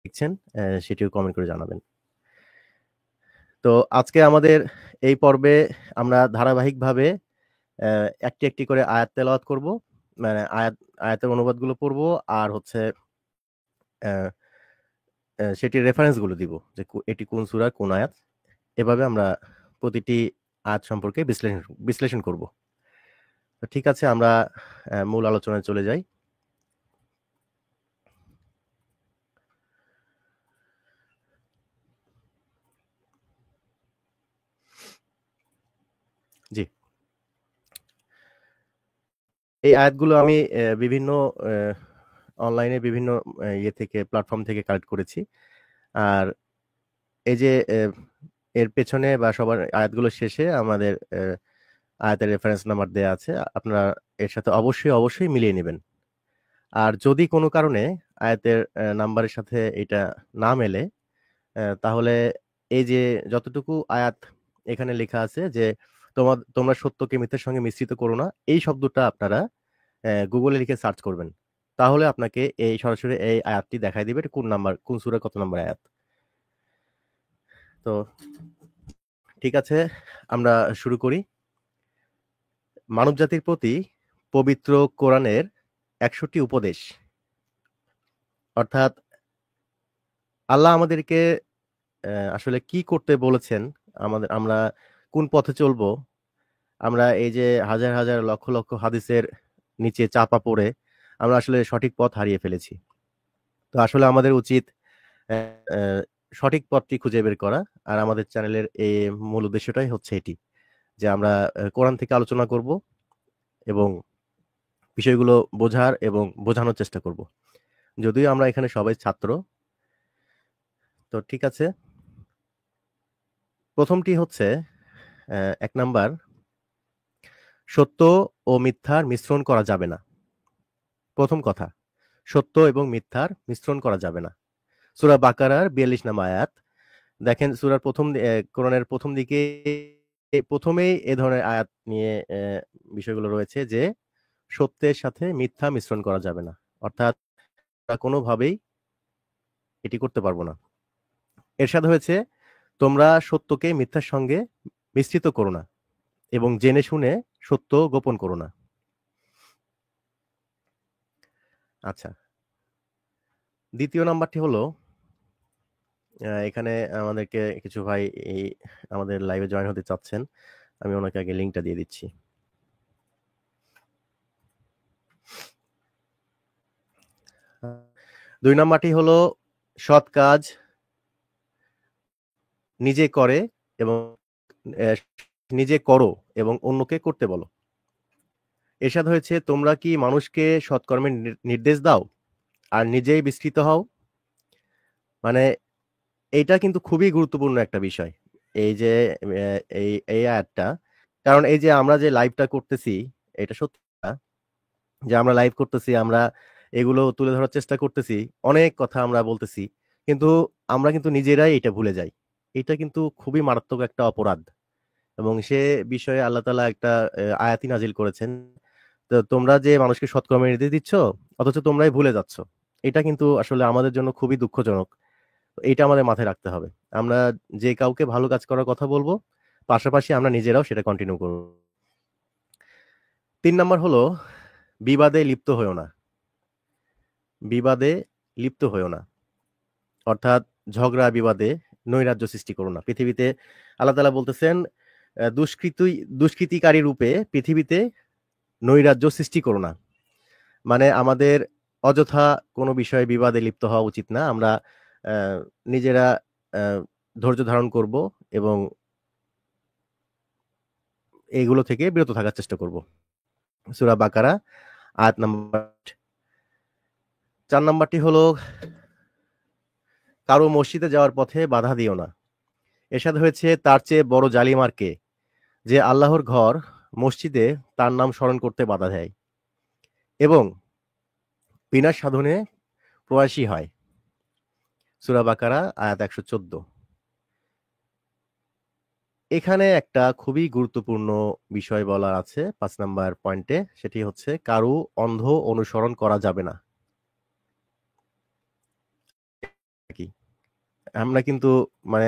দেখছেন সেটিও কমেন্ট করে জানাবেন। তো আজকে আমাদের এই পর্বে আমরা ধারাবাহিকভাবে একটি একটি করে আয়াত তেলাওয়াত করব, মানে আয়াতের অনুবাদগুলো পড়ব, আর হচ্ছে সেটির রেফারেন্সগুলো দিব যে এটি কোন সূরার কোন আয়াত। এভাবে আমরা প্রতিটি আয়াত সম্পর্কে বিশ্লেষণ বিশ্লেষণ করব। তো ঠিক আছে, আমরা মূল আলোচনায় চলে যাই। জি, এই আয়াতগুলো আমি বিভিন্ন অনলাইনে বিভিন্ন ইয়ে থেকে প্ল্যাটফর্ম থেকে কালেক্ট করেছি। আর এই যে এর পেছনে বা সবার আয়াতগুলো শেষে আমাদের আয়াতের রেফারেন্স নাম্বার দেয়া আছে, আপনারা এর সাথে অবশ্যই অবশ্যই মিলিয়ে নেবেন। আর যদি কোনো কারণে আয়াতের নাম্বারের সাথে এটা না মেলে, তাহলে এই যে যতটুকু আয়াত এখানে লেখা আছে যে তোমরা সত্যকে মিথ্যার সঙ্গে মিশ্রিত করো না, এই শব্দটা আপনারা গুগলে লিখে সার্চ করবেন। তাহলে আপনাকে এই সরাসরি এই আয়াতটি দেখাই দিবে এটা কোন নাম্বার, কোন সূরার কত নাম্বার আয়াত। তো ঠিক আছে, আমরা শুরু করি। মানবজাতির প্রতি পবিত্র কোরআনের 100টি উপদেশ, অর্থাৎ আল্লাহ আমাদেরকে আসলে কি করতে বলেছেন, আমরা কোন পথে চলবো। আমরা এই যে হাজার হাজার লক্ষ লক্ষ হাদিসের নিচে চাপা পড়ে আমরা আসলে সঠিক পথ হারিয়ে ফেলেছি। তো আসলে আমাদের উচিত আহ, সঠিক পথটি খুঁজে বের করা। আর আমাদের চ্যানেলের এই মূল উদ্দেশ্যটাই হচ্ছে এটি, যে আমরা কোরআন থেকে আলোচনা করব এবং বিষয়গুলো বোঝার এবং বোঝানোর চেষ্টা করব, যদিও আমরা এখানে সবাই ছাত্র। তো ঠিক আছে, প্রথমটি হচ্ছে 1 নাম্বার, সত্য ও মিথ্যার মিশ্রণ করা যাবে না। প্রথম কথা, সত্য এবং মিথ্যার মিশ্রণ করা যাবে না। সূরা বাকারার 42 নম্বর আয়াত। দেখেন সূরার কোরআনের প্রথম দিকে প্রথমেই এ ধরনের আয়াত নিয়ে বিষয়গুলো রয়েছে যে সত্যের সাথে মিথ্যা মিশ্রণ করা যাবে না, অর্থাৎ আমরা কোনোভাবেই এটি করতে পারবো না। এরশাদ হয়েছে, তোমরা সত্যকে মিথ্যার সঙ্গে মিশ্রিত করো না এবং জেনে শুনে সত্য গোপন করো না। আচ্ছা, দ্বিতীয় নাম্বারটি হলো, এখানে আমাদেরকে কিছু ভাই এই আমাদের লাইভে জয়েন হতে চাচ্ছেন। আমি ওনাকে আগে লিঙ্কটা দিয়ে দিচ্ছি। 2 নাম্বারটি হলো, সৎ কাজ নিজে করে এবং আহ, নিজে করো এবং অন্যকে করতে বলো। এরশাদ হয়েছে, তোমরা কি মানুষকে সৎকর্মের নির্দেশ দাও আর নিজেই বিস্মৃত হও। মানে এইটা কিন্তু খুবই গুরুত্বপূর্ণ একটা বিষয়, এই যে এই এই আয়াতটা। কারণ এই যে আমরা যে লাইভটা করতেছি, এটা সত্যি না যে আমরা লাইভ করতেছি, আমরা এগুলো তুলে ধরার চেষ্টা করতেছি, অনেক কথা আমরা বলতেছি, কিন্তু আমরা কিন্তু নিজেরাই এটা ভুলে যাই। এটা কিন্তু খুবই মারাত্মক একটা অপরাধ। এবং সে বিষয়ে আল্লাহ তাআলা একটা আয়াতি নাজিল করেছেন। তো তোমরা যে মানুষকে সৎকর্মের নির্দেশ দিচ্ছ অথচ তোমরাই ভুলে যাচ্ছ, এটা কিন্তু আসলে আমাদের জন্য খুবই দুঃখজনক। তো এটা আমাদের মাথায় রাখতে হবে। আমরা যে কাউকে ভালো কাজ করার কথা বলবো, পাশাপাশি আমরা নিজেরাও সেটা কন্টিনিউ করব। 3 নাম্বার হলো, বিবাদে লিপ্ত হয়েও না। বিবাদে লিপ্ত হয়েও না, অর্থাৎ ঝগড়া বিবাদে নৈরাজ্য সৃষ্টি করো না পৃথিবীতে। আল্লাহ তাআলা বলতেছেন, দুষ্কৃতিকারী রূপে পৃথিবীতে নৈরাজ্য সৃষ্টি করো না। মানে আমাদের অযথা কোনো বিষয়ে বিবাদে লিপ্ত হওয়া উচিত না। আমরা আহ, নিজেরা ধৈর্য ধারণ করব এবং এগুলো থেকে বিরত থাকার চেষ্টা করব। সূরা বাকারা আয়াত নাম্বার 4 নাম্বারটি হলো, কারো মসজিদে যাওয়ার পথে বাধা দিও না। এরশাদ হয়েছে, তার চেয়ে বড় জালিম আর কে, যে আল্লাহর ঘর মসজিদে তার নাম স্মরণ করতে বাধা দেয় এবং বিনাশ সাধনে প্রয়াসী হয়। সূরা বাকারা আয়াত 114। এখানে একটা খুবই গুরুত্বপূর্ণ বিষয় বলা আছে 5 নাম্বার পয়েন্টে, সেটি হচ্ছে কারো অন্ধ অনুসরণ করা যাবে না। কি আমরা কিন্তু মানে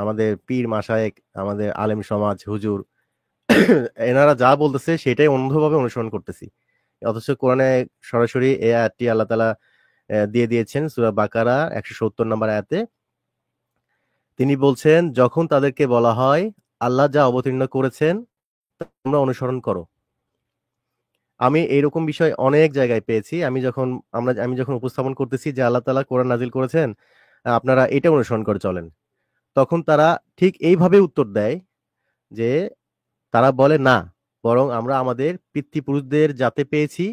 আমাদের পীর মাশায়েখ, আমাদের আলেম সমাজ, হুজুর এনারা যা বলতেছে সেটাই অন্ধভাবে অনুসরণ করতেছি। অথচ কোরআনে সরাসরি এই আয়াতটি আল্লাহ তাআলা দিয়ে দিয়েছেন সূরা বাকারা 170 নম্বর আয়াতে। তিনি বলছেন, যখন তাদেরকে বলা হয় আল্লাহ যা অবতীর্ণ করেছেন তোমরা অনুসরণ করো। আমি এইরকম বিষয় অনেক জায়গায় পেয়েছি। আমি যখন উপস্থাপন করতেছি যে আল্লাহ তাআলা কোরআন নাজিল করেছেন, আপনারা এটা অনুসরণ করে চলেন। তখন তারা ঠিক এইভাবে উত্তর দেয় যে তারা বলে, না, বরং আমরা আমাদের পিতৃপুরুষদের যাতে পেয়েছি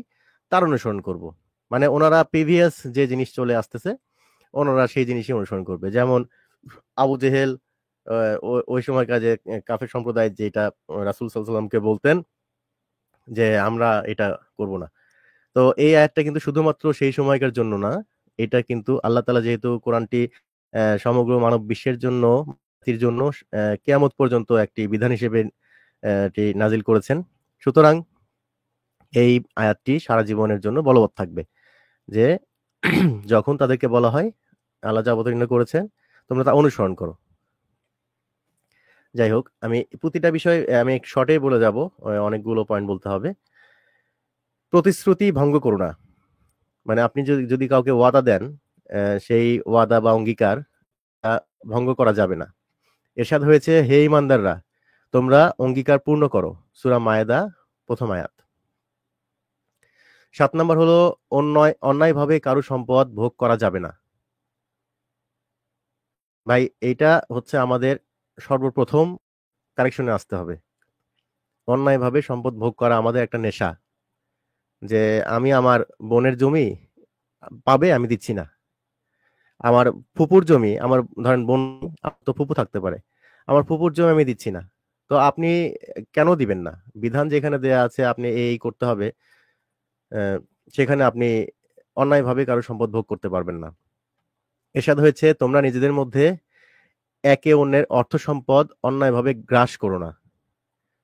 তার অনুসরণ করব। মানে ওনারা প্রিভিয়াস যে জিনিস চলে আসতেছে ওনারা সেই জিনিসই অনুসরণ করবে। যেমন আবু জেহেল ওই সময়কার যে কাফের সম্প্রদায় যেটা রাসূল সাল্লাল্লাহু আলাইহি ওয়াসাল্লামকে বলতেন যে আমরা এটা করব না। তো এই আয়াতটা কিন্তু শুধুমাত্র সেই সময়কার জন্য না। এটা কিন্তু আল্লাহ তাআলা যেহেতু কোরআনটি সমগ্র মানব বিশ্বের জন্য, জাতির জন্য কিয়ামত পর্যন্ত একটি বিধান হিসেবে এটি নাজিল করেছেন। সুতরাং এই আয়াতটি সারা জীবনের জন্য বলবৎ থাকবে যে যখন তাদেরকে বলা হয় আল্লাহ যা অবতীর্ণ করেছেন তোমরা তা অনুসরণ করো। যাই হোক, আমি প্রতিটা বিষয় আমি শর্টে বলে যাব, অনেকগুলো পয়েন্ট বলতে হবে। প্রতিশ্রুতি ভঙ্গ করো না। মানে আপনি যদি কাউকে ওয়াদা দেন, সেই ওয়াদা বা অঙ্গীকার ভঙ্গ করা যাবে না। এরশাদ হয়েছে, হে ঈমানদাররা, তোমরা অঙ্গীকার পূর্ণ করো। সূরা মায়েদা ১ম আয়াত। ৭ নম্বর হলো অন্যায়ভাবে কারো সম্পদ ভোগ করা যাবে না। ভাই এইটা হচ্ছে আমাদের সর্বপ্রথম কারেকশনে আসতে হবে। অন্যায়ভাবে সম্পদ ভোগ করা আমাদের একটা নেশা, যে আমি আমার বোনের জমি পাবে আমি দিচ্ছি না, আমার ফুপুর জমি, আমার ধরেন বোন, তো ফুপু থাকতে পারে, আমার ফুপুর জমি আমি দিচ্ছি না। তো আপনি কেন দিবেন না? বিধান যেখানে দেয়া আছে আপনি এই করতে হবে, আহ, সেখানে আপনি অন্যায়ভাবে কারো সম্পদ ভোগ করতে পারবেন না। এরশাদ হয়েছে, তোমরা নিজেদের মধ্যে একে অন্যের অর্থ সম্পদ অন্যায়ভাবে গ্রাস করো না।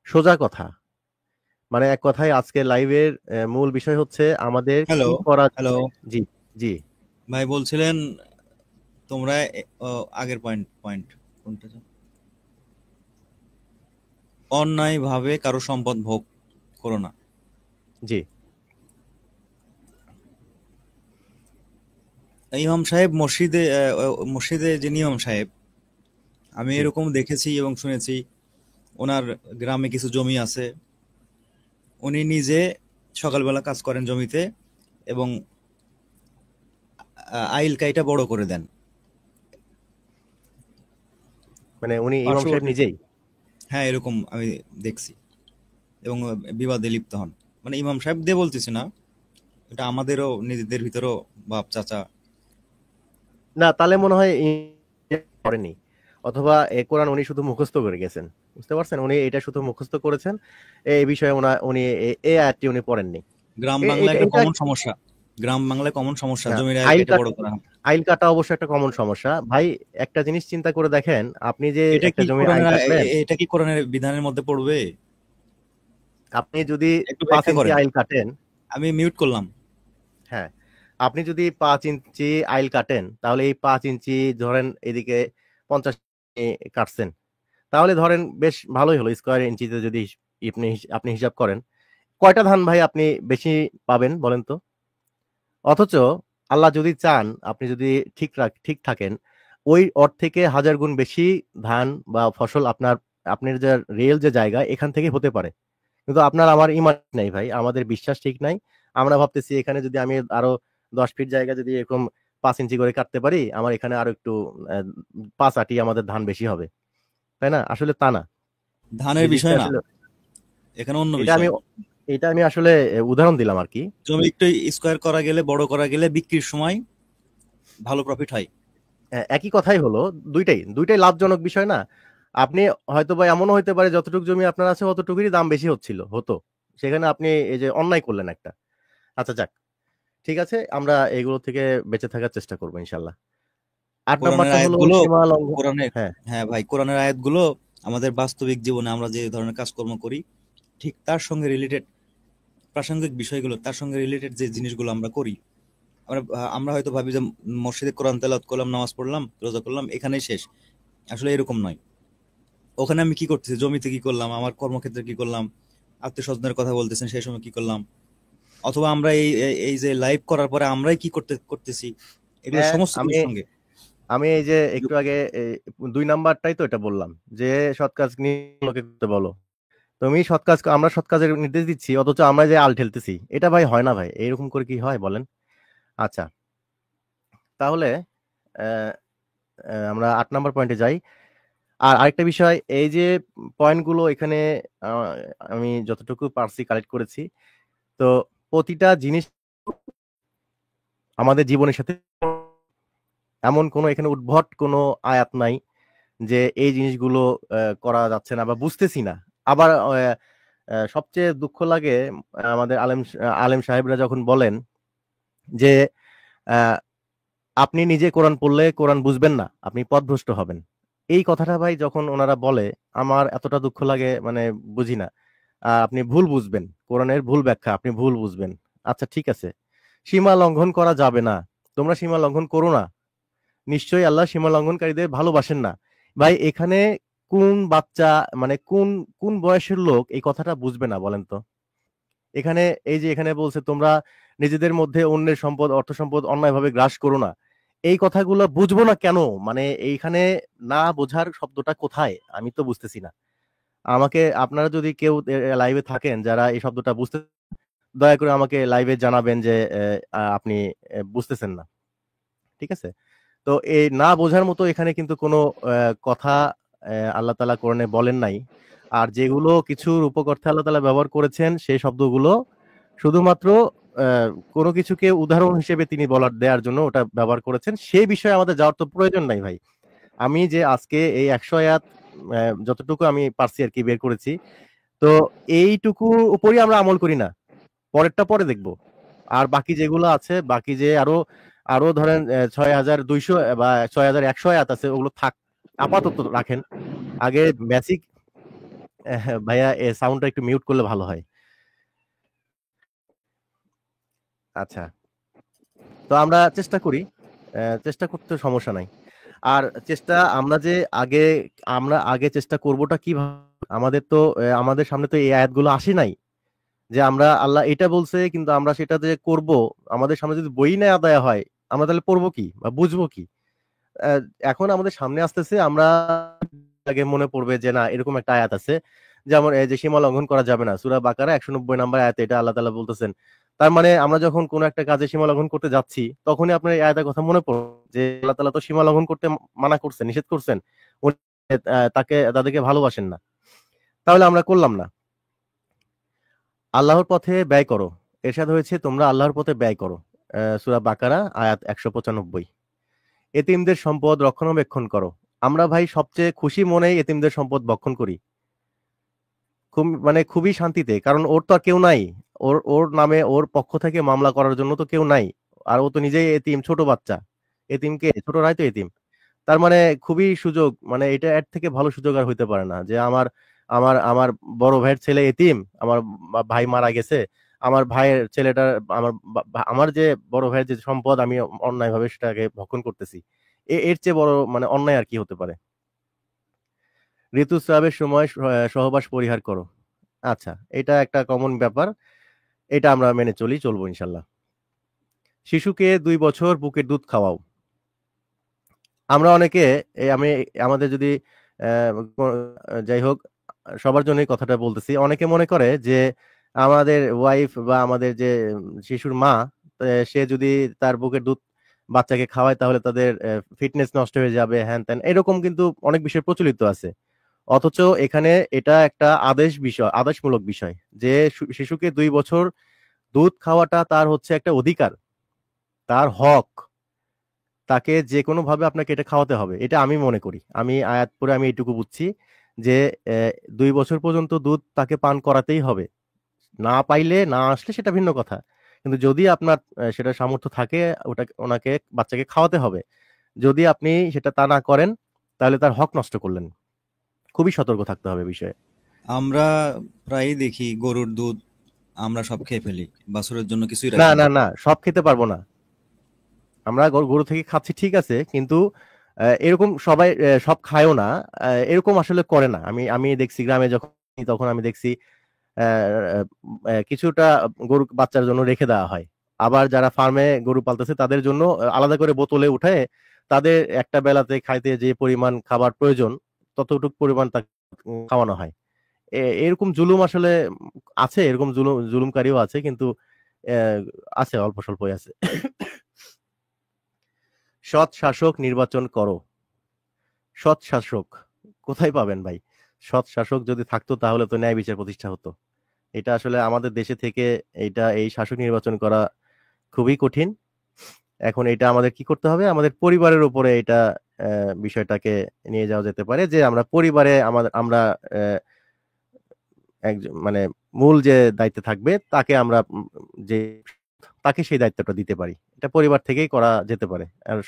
সোজা কথা, মানে এক কথায় আজকে লাইভের মূল বিষয় হচ্ছে আমাদের হ্যালো কি করা। হ্যালো জি, জি। ভাই বলছিলেন তোমরা আগের পয়েন্ট কোনটা যেন? অন্যায়ভাবে কারো সম্পদ ভোগ করো না। জি, ইমাম সাহেব মসজিদে যে ইমাম সাহেব, আমি জি। এরকম দেখেছি এবং শুনেছি, ওনার গ্রামে কিছু জমি আছে, উনি নিজে সকালবেলা কাজ করেন জমিতে এবং আইল কাইটা বড় করে দেন মানে উনি ইমাম সাহেব পার্শ্ববর্তী। নিজেই? হ্যাঁ, এরকম আমি দেখছি এবং বিবাদে লিপ্ত হন। মানে ইমাম সাহেব দিয়ে বলতেছি না, এটা আমাদেরও নিজেদের ভিতরেও বাপ চাচা। না, তাহলে মনে হয় করেনি, অথবা এ কোরআন উনি শুধু মুখস্থ করে গেছেন। বুঝতে পারছেন, উনি এটা শুধু মুখস্থ করেছেন, এই বিষয়ে উনি এই আয়াতটি উনি পড়েননি। গ্রাম বাংলায় এটা একটা এটা কমন সমস্যা, গ্রাম বাংলায় কমন সমস্যা, না, জমির আইল আইল কেটে কাট বড় করা হয়। আইল কাটা অবশ্য একটা কমন সমস্যা ভাই। একটা জিনিস চিন্তা করে দেখেন, আপনি যে এটা একটা কি জমি আইল কোরআনের কাটলেন, এটা কি কোরআনের বিধানের মধ্যে পড়বে? আপনি যদি একটু ৫ ব্যাখ্যা ইঞ্চি করেন। আইল কাটেন, আমি মিউট করলাম। হ্যাঁ, আপনি যদি ৫ ইঞ্চি আইল কাটেন তাহলে এই ৫ ইঞ্চি ধরেন এদিকে 50 কাটছেন, তাহলে ধরেন বেশ ভালোই হলো। স্কোয়ার ইঞ্চিতে যদি আপনি হিসাব করেন, কয়টা ধান ভাই আপনি বেশি পাবেন বলেন তো? অথচ আল্লাহ যদি চান, আপনি যদি ঠিক থাকেন, ওই অর্থ থেকে হাজার গুণ বেশি ধান বা ফসল আপনার যে রিয়েল যে জায়গা এখান থেকে হতে পারে। কিন্তু আপনার আমার ইমান নাই ভাই, আমাদের বিশ্বাস ঠিক নাই। আমরা ভাবতেছি এখানে যদি আমি আরো 10 ফিট জায়গা যদি এরকম 5 ইঞ্চি করে কাটতে পারি, আমার এখানে আরো একটু 5 আটি আমাদের ধান বেশি হবে। তাই না? আসলে তা না। ধানের জিনিসটা বিষয় না, আসলে এখানে অন্য এটা আমি বিষয়। এটা আমি আসলে উদাহরণ দিলাম আর কি। জমি একটু স্কোয়ার করা গেলে, বড় করা গেলে বিক্রির সময় ভালো প্রফিট হয়। একই কথাই হলো, দুইটাই লাভজনক বিষয় না? আপনি হয়তোবা এমনও হইতে পারে যতটুকু জমি আপনার আছে অতটুকুরই দাম বেশি হতো। সেখানে আপনি এই যে অন্যায় করলেন একটা। আচ্ছা যাক, ঠিক আছে, আমরা এগুলো থেকে বেঁচে থাকার চেষ্টা করবো ইনশাল্লাহ। ৮ কোরআনের নাম্বারটা হলো আয়াতগুলো সীমা লঙ্ঘন। কোরআনের হ্যাঁ, হ্যাঁ ভাই, কোরআনের আয়াতগুলো আমাদের বাস্তবিক জীবনে আমরা যে ধরনের কাজকর্ম করি, ঠিক তার সঙ্গে রিলেটেড, প্রাসঙ্গিক বিষয়গুলো তার সঙ্গে রিলেটেড যে জিনিসগুলো আমরা করি, আমরা আমরা হয়তো ভাবি যে মসজিদে কোরআন তেলাওয়াত করলাম, নামাজ পড়লাম, রোজা করলাম, এখানেই শেষ। আসলে এরকম নয়। ওখানে আমি কি করতেছি, জমিতে কি করলাম, আমার কর্মক্ষেত্রে কি করলাম, আত্মীয় স্বজনের কথা বলতেছেন সেই সময় কি করলাম, অথবা আমরা এই যে লাইভ করার পরে আমরাই কি করতেছি, এগুলো হ্যাঁ, সমস্ত আমি কিছুর সঙ্গে আমি এই যে একটু আগে 2 নাম্বারটাই তো এটা বললাম, যে সৎ কাজ নিয়ে লোকে করতে বলো। তুমি সৎ কাজ, আমরা সৎ কাজের নির্দেশ দিচ্ছি, অথচ আমরা যে আল ঠেলতেছি, এটা ভাই হয় না ভাই, এরকম করে কি হয় বলেন? আচ্ছা, তাহলে আহ, আমরা 8 নাম্বার পয়েন্টে যাই। আর আরেকটা বিষয়, এই যে পয়েন্টগুলো এখানে আহ, আমি যতটুকু পারছি কালেক্ট করেছি, তো প্রতিটা জিনিস আমাদের জীবনের সাথে, এমন কোনো এখানে উদ্ভট কোনো আয়াত নাই যে এই জিনিসগুলো করা যাচ্ছে না বা বুঝতেছি না। আবার সবচেয়ে দুঃখ লাগে আমাদের আলেম সাহেবরা যখন বলেন যে আহ, আপনি নিজে কোরআন পড়লে কোরআন বুঝবেন না, আপনি পথভ্রষ্ট হবেন। এই কথাটা ভাই যখন ওনারা বলে, আমার এতটা দুঃখ লাগে, মানে বুঝি না। আপনি ভুল বুঝবেন, কোরআনের ভুল ব্যাখ্যা আপনি ভুল বুঝবেন। আচ্ছা ঠিক আছে, সীমা লঙ্ঘন করা যাবে না, তোমরা সীমা লঙ্ঘন করো না, নিশ্চয়ই আল্লাহ সীমা লঙ্ঘনকারীদের ভালোবাসেন না। ভাই এখানে কোন বাচ্চা, মানে কোন কোন বয়সের লোক এই কথাটা বুঝবে না বলেন তো? এখানে এই যে এখানে বলছে তোমরা নিজেদের মধ্যে অন্যের সম্পদ, অর্থ সম্পদ অন্যায়ভাবে গ্রাস করো না, এই কথাগুলো বুঝবো না কেন? মানে এইখানে না বোঝার শব্দটা কোথায় আমি তো বুঝতেছি না। আমাকে আপনারা যদি কেউ লাইভে থাকেন যারা এই শব্দটা বুঝতে, দয়া করে আমাকে লাইভে জানাবেন যে আপনি বুঝতেছেন না। ঠিক আছে? তো এই না বোঝার মতো এখানে কিন্তু কোনো কথা আল্লাহ তাআলা কোরআনে বলেন নাই। আর যেগুলো কিছুর উপকর্থে আল্লাহ তাআলা ব্যবহার করেছেন সেই শব্দগুলো শুধুমাত্র কোনো কিছুকে উদাহরণ হিসেবে তিনি দেওয়ার জন্য ওটা ব্যবহার করেছেন। সেই বিষয়ে আমাদের যাওয়ার তো প্রয়োজন নাই ভাই। আমি যে আজকে এই 100 আয়াত যতটুকু আমি পারছি আরকি বের করেছি। তো এইটুকুর উপরই আমরা আমল করি না। পরেরটা পরে দেখব। আর বাকি যেগুলো আছে, বাকি যে আরো আরো ধরেন ৬,২০০ বা ৬,১০০ আয়াত আছে, ওগুলো থাক, আপাতত রাখেন। আগে বেসিক, ভাইয়া সাউন্ডটা একটু মিউট করলে ভালো হয়। আচ্ছা, তো আমরা চেষ্টা করি, চেষ্টা করতে সমস্যা নাই। আর চেষ্টা আমরা যে আগে, আমরা আগে চেষ্টা করবোটা কিভাবে? আমাদের তো আমাদের সামনে তো এই আয়াতগুলো আসে নাই যে আমরা আল্লাহ এটা বলছে কিন্তু আমরা সেটা যে করব। আমাদের সামনে যদি বই না দেয়া হয়, আমরা তাহলে পড়বো কি বা বুঝবো কি? আহ, এখন আমাদের সামনে আসতেছে, আমরা আগে মনে পড়বে যে না এরকম একটা আয়াত আছে, যেমন এই যে সীমা লঙ্ঘন করা যাবে না, সূরা বাকারা 190 নম্বর আয়াতে এটা আল্লাহ তাআলা বলতেছেন। তার মানে আমরা যখন কোনো একটা কাজে সীমা লঙ্ঘন করতে যাচ্ছি, তখনই আপনার এই আয়াতের কথা মনে পড়ে যে আল্লাহ তাআলা তো সীমা লঙ্ঘন করতে মানা করছেন, নিষেধ করছেন। উনি তাদেরকে ভালোবাসেন না, তাহলে আমরা করলাম না। আল্লাহর পথে ব্যয় করো, এরশাদ হয়েছে তোমরা আল্লাহর পথে ব্যয় করো। সূরা বাকারা আয়াত 195। এতিমদের সম্পদ রক্ষণাবেক্ষণ করো। আমরা ভাই সবচেয়ে খুশি মনেই এতিমদের সম্পদ ভক্ষণ করি, খুব মানে খুবই শান্তিতে, কারণ ওর তো আর কেউ নাই। ওর ওর নামে ওর পক্ষ থেকে মামলা করার জন্য তো কেউ নাই। আর ও তো নিজেই এতিম, ছোট বাচ্চা। এতিমকে ছোটরাই তো এতিম। তার মানে খুবই সুযোগ, মানে এটা এর থেকে ভালো সুযোগ আর হইতে পারে না যে আমার আমার আমার বড় ভাইয়ের ছেলে এতিম, আমার ভাই মারা গেছে, আমার ভাইয়ের ছেলেটা, আমার আমার যে বড় ভাইয়ের যে সম্পদ আমি অন্যায়ভাবে সেটাকে ভক্ষণ করতেছি। এর চেয়ে বড় মানে অন্যায় আর কি হতে পারে? ঋতুস্রাবের সময় সহবাস পরিহার করো। আচ্ছা, এটা একটা কমন ব্যাপার, এটা আমরা মেনে চলবো ইনশাল্লাহ। শিশুকে 2 বছর বুকের দুধ খাওয়াও। আমরা অনেকে আমি আমাদের যদি যাই হোক, সবার জন্যই কথাটা বলতেছি, অনেকে মনে করে যে আমাদের ওয়াইফ বা আমাদের যে শিশুর মা, সে যদি তার বুকের দুধ বাচ্চাকে খাওয়ায় তাহলে তাদের ফিটনেস নষ্ট হয়ে যাবে, হ্যান ত্যান, এরকম কিন্তু অনেক বিষয় প্রচলিত আছে। অথচ এখানে এটা একটা আদেশমূলক বিষয়, যে শিশুকে 2 বছর দুধ খাওয়াটা তার হচ্ছে একটা অধিকার, তার হক। তাকে যে কোনো ভাবে আপনাকে এটা খাওয়াতে হবে, এটা আমি মনে করি। আমি আয়াত পড়ে আমি এইটুকু বুঝছি যে 2 বছর পর্যন্ত দুধ তাকে পান করাতেই হবে। না পাইলে না আসলে সেটা ভিন্ন কথা, কিন্তু যদি আপনার সেটা সামর্থ্য থাকে, ওটা ওনাকে বাচ্চাকে খাওয়াতে হবে। যদি আপনি সেটা তা না করেন, তাহলে তার হক নষ্ট করলেন। খুবই সতর্ক থাকতে হবে বিষয়ে। আমরা প্রায়ই দেখি গরুর দুধ আমরা সব খেয়ে ফেলি, বাছুরের জন্য কিছুই না রাখি না। না না, সব খেতে পারবো না। আমরা গরু থেকে খাচ্ছি ঠিক আছে, কিন্তু এরকম সবাই সব খায়ও না। এরকম আসলে করে না। আমি আমি দেখছি গ্রামে যখন, তখন আমি দেখছি আহ, কিছুটা গরু বাচ্চার জন্য রেখে দেওয়া হয়। আবার যারা ফার্মে গরু পালতেছে তাদের জন্য আলাদা করে বোতলে উঠে তাদের একটা বেলাতে খাইতে যে পরিমাণ খাবার প্রয়োজন ততটুকু পরিমাণ তাকে খাওয়ানো হয়। এরকম জুলুম আসলে আছে, এরকম জুলুমকারীও আছে, কিন্তু আহ, আছে, অল্প স্বল্পই আছে। সৎ শাসক নির্বাচন করো। সৎ শাসক কোথায় পাবেন ভাই? সৎ শাসক যদি থাকতো তাহলে তো ন্যায় বিচার প্রতিষ্ঠা হতো। এটা আসলে আমাদের দেশে থেকে এই শাসক নির্বাচন করা খুবই কঠিন। এখন এটা আমাদের কি করতে হবে? আমাদের পরিবারের উপরে এটা বিষয়টাকে নিয়ে যাওয়া যেতে পারে, যে আমরা পরিবারে আমরা একজন মানে মূল যে দায়িত্বে থাকবে তাকে আমরা যে তাকে সেই দায়িত্বটা দিতে পারি। এটা পরিবার থেকেই করা যেতে পারে। আর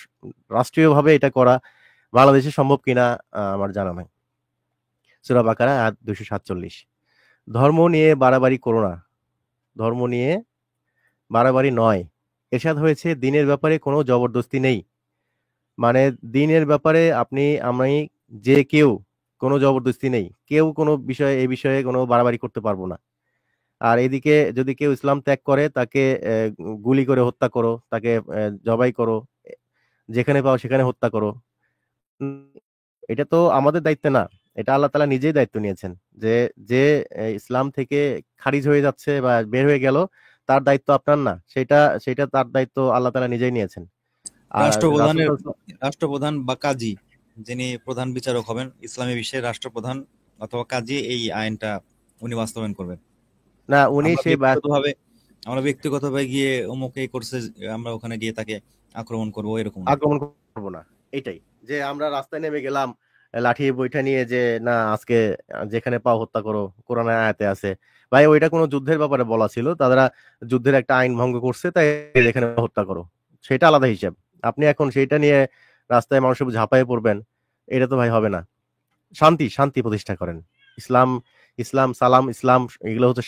রাষ্ট্রীয়ভাবে এটা করা বাংলাদেশে সম্ভব কিনা আমার জানা নাই। সূরা বাকারা আয়াত 247। ধর্ম নিয়ে বাড়াবাড়ি করো না। ধর্ম নিয়ে বাড়াবাড়ি নয়। এরশাদ হয়েছে দিনের ব্যাপারে কোনো জবরদস্তি নেই। মানে দিনের ব্যাপারে আমি যে কেউ কোনো জবরদস্তি নেই, কেউ কোনো বিষয়ে এই বিষয়ে কোনো বাড়াবাড়ি করতে পারবো না। আর এদিকে যদি কেউ ইসলাম ত্যাগ করে তাকে গুলি করে হত্যা করো, তাকে জবাই করো, যেখানে পাও সেখানে হত্যা করো। উম, এটা তো আমাদের দায়িত্ব না, এটা আল্লাহ তাআলা নিজেই দায়িত্ব নিয়েছেন। যে যে ইসলাম থেকে খারিজ হয়ে যাচ্ছে বা বের হয়ে গেল, তার দায়িত্ব আপনার না, সেটা সেটা তার দায়িত্ব আল্লাহ তাআলা নিজেই নিয়েছেন। আর রাসূল রাষ্ট্রপ্রধানের সাল্লাল্লাহু রাষ্ট্রপ্রধান বা কাজী, যিনি প্রধান বিচারক হবেন ইসলামী বিশ্বের রাষ্ট্রপ্রধান অথবা কাজী, এই আইনটা উনি বাস্তবায়ন করবেন। না, উনি আমরা সেই ব্যক্তিগতভাবে আমরা ব্যক্তিগতভাবে গিয়ে অমুক এই করছে, আমরা ওখানে গিয়ে তাকে আক্রমণ করবো, এরকম না। আক্রমণ করবো না। এটাই, যে আমরা রাস্তায় নেমে গেলাম লাঠি বৈঠা নিয়ে, যে না আজকে যেখানে পাও হত্যা করো, কোরআনের আয়াতে আছে। ভাই ওইটা কোনো যুদ্ধের ব্যাপারে বলা ছিল, তারা যুদ্ধের একটা আইন ভঙ্গ করছে, তাই যেখানে পাও হত্যা করো, সেটা আলাদা হিসাব। আপনি এখন সেইটা নিয়ে রাস্তায় মানুষের উপর ঝাঁপায়ে পড়বেন, এটা তো ভাই হবে না। শান্তি শান্তি প্রতিষ্ঠা করেন। ইসলাম, ইসলাম সালাম ইসলাম, এগুলো হচ্ছে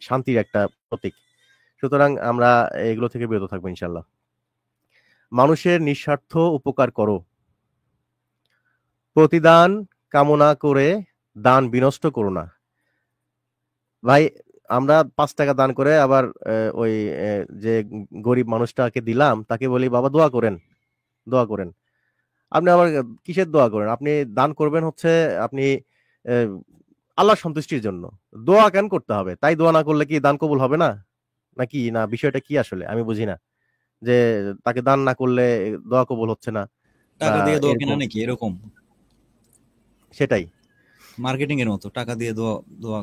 শান্তির একটা প্রতীক। সুতরাং আমরা এগুলো থেকে বিরত থাকবো ইনশাল্লাহ। মানুষের নিঃস্বার্থ উপকার করো। প্রতিদান কামনা করে দান বিনষ্ট করো না। ভাই আমরা 5 টাকা দান করে আবার ওই যে গরিব মানুষটাকে দিলাম তাকে বলি বাবা দোয়া করেন, দোয়া করেন। আপনি আবার কিসের দোয়া করেন? আপনি দান করবেন হচ্ছে আপনি আহ, আল্লাহর সন্তুষ্টির জন্য। দোয়া কেন করতে হবে? তাই দোয়া না করলে কি দান কবুল হবে না? নাকি না, বিষয়টা কি আসলে আমি বুঝি না। যে তাকে দান না করলে দোয়া কবুল হচ্ছে না বা টাকা দিয়ে দোয়া কেনা এরকম। নাকি এরকম? সেটাই। মার্কেটিং এর মতো টাকা দিয়ে দোয়া দোয়া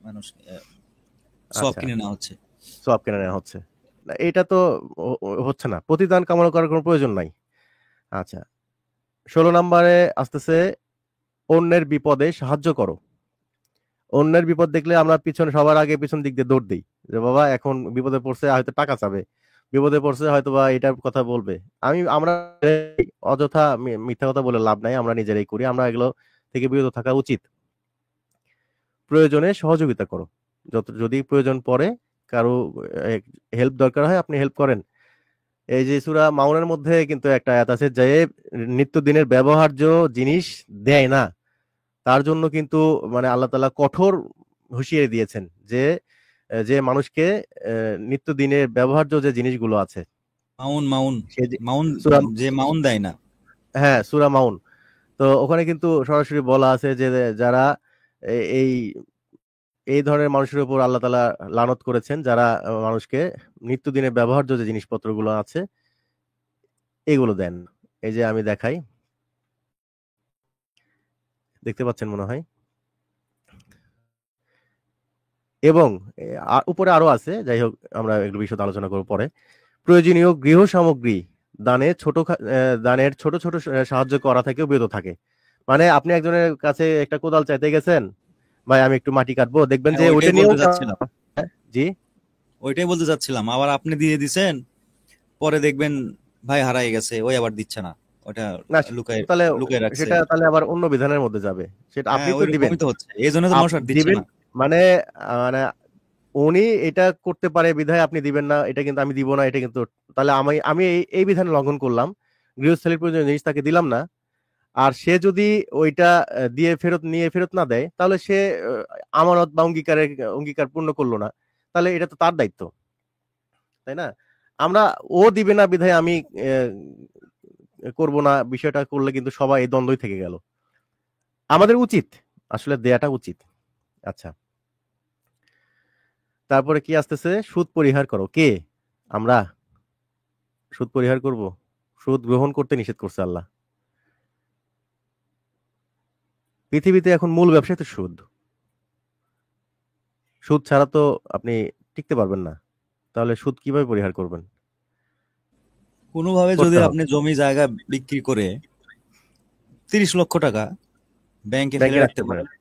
মানুষ সব আচ্ছা, কিনে নেওয়া হচ্ছে। সব কেনা নেওয়া হচ্ছে। না, এটা তো হচ্ছে না। প্রতিদান কামনা করার কোনো প্রয়োজন নাই। আচ্ছা, 16 নম্বরে আসতেছে অন্যের বিপদে সাহায্য করো। অন্যের বিপদ দেখলে আমরা পিছনে সবার আগে পিছন দিক দিয়ে দৌড় দিই, যে বাবা এখন বিপদে পড়ছে, হয়তো টাকা চাবে, বিপদে পড়ছে হয়তো বা এটার কথা বলবে। আমরা অযথা মিথ্যা কথা বলে লাভ নাই, আমরা নিজেরাই করি। আমরা এগুলো থেকে বিরত থাকা উচিত। প্রয়োজনে সহযোগিতা করো। যদি প্রয়োজন পড়ে, কারো হেল্প দরকার হয়, আপনি হেল্প করেন। এই যে সূরা মাউনের মধ্যে কিন্তু একটা আয়াত আছে, যে নিত্যদিনের ব্যবহার্য জিনিস দেয় না, তার জন্য কিন্তু মানে আল্লাহ তাআলা কঠোর হুঁশিয়ারি দিয়েছেন, যে যে মানুষকে নিত্যদিনের ব্যবহার্য যে জিনিসগুলো আছে, মাউন মাউন সে মাউন, সূরা, যে মাউন দেয় না। হ্যাঁ সূরা মাউন। তো ওখানে কিন্তু সরাসরি বলা আছে যে যারা এই এই ধরনের মানুষের উপর আল্লাহ তাআলা লানত করেছেন, যারা মানুষকে নিত্যদিনের ব্যবহার্য যে জিনিসপত্রগুলো আছে এগুলো দেন। এই যে আমি দেখাই, দেখতে পাচ্ছেন মনে হয়। এবং উপরে আরো আছে, যাই হোক আমরা এগুলো বিশদ আলোচনা করব পরে। প্রয়োজনীয় গৃহ সামগ্রী দানের ছোট ছোট সাহায্য করা থেকেও বিরত থাকে। মানে আপনি একজনের কাছে একটা কোদাল চাইতে গেছেন, ভাই আমি একটু মাটি কাটবো, দেখবেন হ্যাঁ, যে ওইটা ওইটাই নিয়েও বলতে চাচ্ছিলাম। জি। ওইটাই বলতে চাচ্ছিলাম, আবার আপনি দিয়ে দিছেন, পরে দেখবেন ভাই হারাই গেছে, ওই আবার দিচ্ছে না। ওটা না, লুকায় তাহলে লুকায় রাখছে। সেটা তাহলে আবার অন্য বিধানের মধ্যে যাবে। সেটা হ্যাঁ, আপনি তো দিবেন, ওইরকমই তো হচ্ছে, এই জন্য তো মানুষ আর দিচ্ছে দিবেন না। মানে মানে উনি এটা করতে পারে বিধায় আপনি দিবেন না, এটা কিন্তু আমি দিব না, এটা কিন্তু, তাহলে আমি আমি এই বিধান লঙ্ঘন করলাম, গৃহস্থালীর প্রয়োজনীয় জিনিস তাকে দিলাম না। আর সে যদি ওইটা দিয়ে ফেরত না দেয়, তাহলে সে আমানত বা অঙ্গীকার পূর্ণ করলো না, তাহলে এটা তো তার দায়িত্ব, তাই না? আমরা ও দিবে না বিধায় আমি করব না, বিষয়টা করলে কিন্তু সবাই এই দ্বন্দ্বই থেকে গেল। আমাদের উচিত আসলে দেয়াটা উচিত। আচ্ছা, তারপরে কি আসতেছে? সুদ পরিহার করো। কে? আমরা সুদ পরিহার করব? সুদ গ্রহণ করতে নিষেধ করছে আল্লাহ। পৃথিবীতে এখন মূল ব্যবসাই তো সুদ। সুদ ছাড়া তো আপনি টিকতে পারবেন না। তাহলে সুদ কিভাবে পরিহার করবেন? কোনোভাবে যদি করতে হবে। আপনি জমি জায়গা বিক্রি করে 30 লক্ষ টাকা ব্যাংকে ফেলে ব্যাংকে রাখতে রাখতে পারেন। পারেন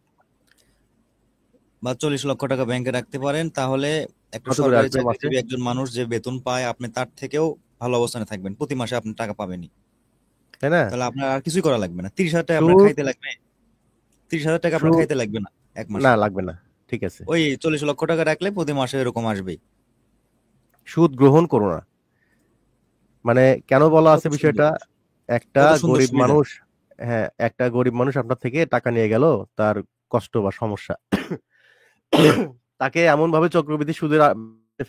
বা 40 লক্ষ টাকা ব্যাংকে রাখতে পারেন, তাহলে একটা কত করে সরকারি আসবে মাসে? চাকরিজীবী একজন মানুষ যে বেতন পায় আপনি তার থেকেও ভালো অবস্থানে থাকবেন, প্রতি মাসে আপনি টাকা পাবেনই। তাই না? তাহলে আপনার আর কিছুই করা লাগবে না, 30,000 টাকা আপনার সুদ খাইতে লাগবে, 30,000 টাকা আপনার সুদ খাইতে লাগবে না এক না, মাসে। লাগবে না। ঠিক আছে। ওই 40 লক্ষ টাকা রাখলে প্রতি মাসে এরকম আসবেই। সুদ গ্রহণ করো না। মানে কেন বলা কত আছে সুন্দর, বিষয়টা? একটা কত সুন্দর গরিব সুবিধা। মানুষ, হ্যাঁ, একটা গরিব মানুষ আপনার থেকে টাকা নিয়ে গেল, তার কষ্ট বা সমস্যা, তাকে এমন ভাবে চক্রবৃদ্ধি সুদের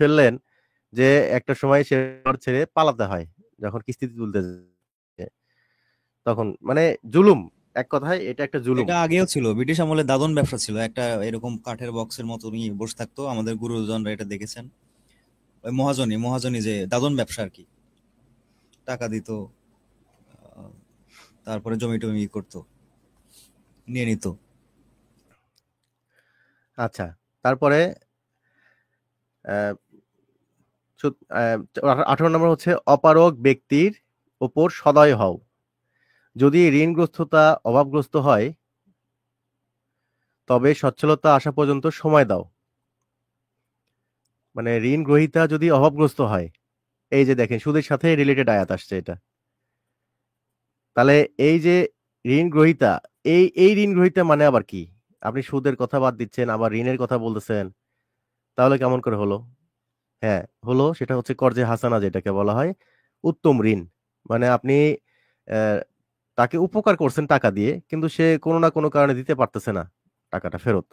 ফেললেন যে একটা সময় সে ঘর ছেড়ে পালাতে হয়, যখন কিস্তি তুলতে যায়। তখন মানে জুলুম, এক কথায় এটা একটা জুলুম। এটা আগেও ছিল, ব্রিটিশ আমলে দাদন ব্যবসা ছিল একটা, এরকম কাঠের বক্সের মতো নিয়ে বসে থাকতো, আমাদের গুরুজনরা এটা দেখেছেন। ওই মহাজনী মহাজনী যে দাদন ব্যবসা আর কি, টাকা দিত, আহ, তারপরে জমি টমি করতো, নিয়ে নিত। আচ্ছা, তারপরে আহ, 18 নম্বর হচ্ছে অপারগ ব্যক্তির ওপর সদয় হও। যদি ঋণগ্রস্ততা অভাবগ্রস্ত হয়, তবে সচ্ছলতা আসা পর্যন্ত সময় দাও। মানে ঋণ গ্রহীতা যদি অভাবগ্রস্ত হয়, এই যে দেখেন সুদের সাথে রিলেটেড আয়াত আসছে এটা। তাহলে এই যে ঋণ গ্রহীতা, এই ঋণ গ্রহীতা মানে আবার কি? আপনি সুদের কথা বাদ দিচ্ছেন, আবার ঋণের কথা বলতেছেন, তাহলে কেমন করে হলো? হ্যাঁ, হলো, সেটা হচ্ছে কর্জে হাসানা, যেটাকে বলা হয় উত্তম ঋণ। মানে আপনি আহ, তাকে উপকার করছেন টাকা দিয়ে, কিন্তু সে কোনো না কোনো কারণে দিতে পারতেছে না টাকাটা ফেরত,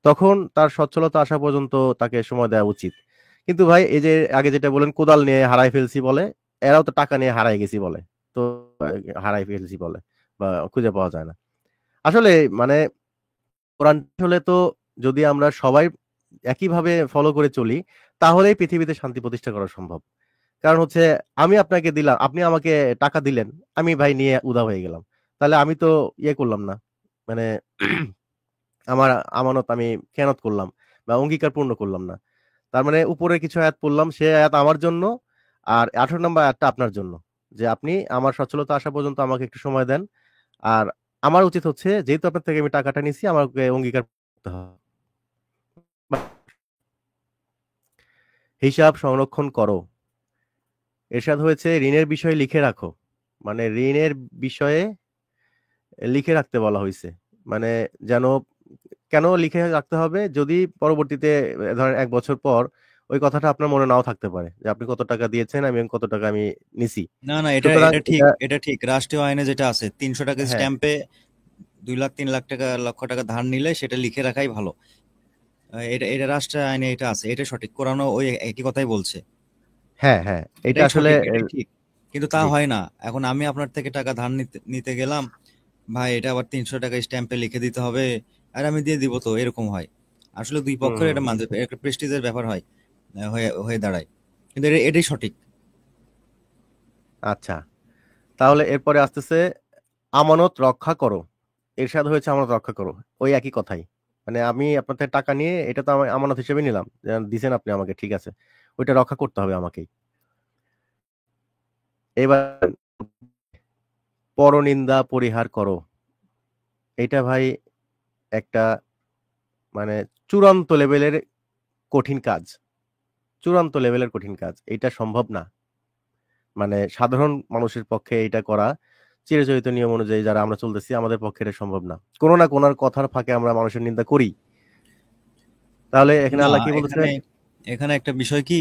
তখন তার সচ্ছলতা আসা পর্যন্ত তাকে সময় দেওয়া উচিত। কিন্তু ভাই, এই যে আগে যেটা বলেন কোদাল নিয়ে হারাই ফেলছি বলে, এরাও তো টাকা নিয়ে হারাই গেছি বলে। তো হারাই ফেলছি বলে বা খুঁজে পাওয়া যায় না আসলে। মানে কোরআন হলে তো, যদি আমরা সবাই একইভাবে ফলো করে চলি, তাহলেই পৃথিবীতে শান্তি প্রতিষ্ঠা করা সম্ভব। কারণ হচ্ছে, আমি আপনাকে দিলাম, আপনি আমাকে টাকা দিলেন, আমি ভাই নিয়ে উধাও হয়ে গেলাম, তাহলে আমি তো ইয়ে করলাম না, মানে আমার আমানত আমি খেয়ানত করলাম বা অঙ্গীকার পূর্ণ করলাম না। তার মানে উপরে কিছু আয়াত পড়লাম, সে আয়াত আমার জন্য, আর 18 নম্বর আয়াতটা আপনার জন্য, যে আপনি আমার সচ্ছলতা আসা পর্যন্ত আমাকে একটু সময় দেন। আর আমার উচিত হচ্ছে, যেহেতু আপনার থেকে আমি টাকাটা নিছি, আমাকে অঙ্গীকার করতে হবে। হিসাব সংরক্ষণ করো। এরশাদ হয়েছে ঋণের বিষয়ে লিখে রাখো। মানে ঋণের বিষয়ে লিখে রাখতে বলা হয়েছে। মানে যেন, কেন লিখে রাখতে হবে? যদি পরবর্তীতে ধরেন 1 বছর পর ওই কথাটা আপনার মনে নাও থাকতে পারে, যে আপনি কত টাকা দিয়েছেন, আমি কত টাকা আমি নিছি। না না, এটা সুতরাং এটা ঠিক, এটা, এটা ঠিক, রাষ্ট্রীয় আইনে যেটা আছে 300 টাকা হ্যাঁ, স্ট্যাম্পে 2 লাখ 3 লাখ টাকা লক্ষ টাকা ধার নিলে সেটা লিখে রাখাই ভালো। এটা এটা রাষ্ট্রীয় আইনে এটা আছে, এটা সঠিক, কোরআনও ওই একই কথাই বলছে। হ্যাঁ, হ্যাঁ, এটা এটাই আসলে সঠিক, এটাই ঠিক। কিন্তু তা জি, হয় না। এখন আমি আপনার থেকে টাকা ধার নিতে নিতে গেলাম, ভাই এটা আবার 300 টাকা স্ট্যাম্পে লিখে দিতে হবে, আর আমি দিয়ে দিব, তো এরকম হয়। আসলে দুই হুম, পক্ষের হুম, এটা হুম। মানতে একটা প্রেস্টিজের ব্যাপার হয়, হয়ে হয়ে দাঁড়ায়। কিন্তু এটাই সঠিক। আচ্ছা, তাহলে এরপরে আসতেছে আমানত রক্ষা করো। এরশাদ হয়েছে আমানত রক্ষা করো, ওই একই কথাই। মানে আমি আপনার থেকে টাকা নিয়ে, এটা তো আমি আমানত হিসেবে নিলাম, দিছেন আপনি আমাকে, ঠিক আছে, ওইটা রক্ষা করতে হবে আমাকেই। এবার পরনিন্দা পরিহার করো। এটা ভাই একটা, মানে চূড়ান্ত লেভেলের কঠিন কাজ। চূড়ান্ত লেভেলের কঠিন কাজ, এটা সম্ভব না। মানে সাধারণ মানুষের পক্ষে এটা করা, চিরাচরিত নিয়ম অনুযায়ী যারা আমরা চলতেছি, আমাদের পক্ষে এটা সম্ভব না। কোনো না কথার ফাঁকে আমরা মানুষের নিন্দা করি। তাহলে এখানে না, আল্লাহ কি বলতেছে? এখানে এখানে একটা বিষয় কি,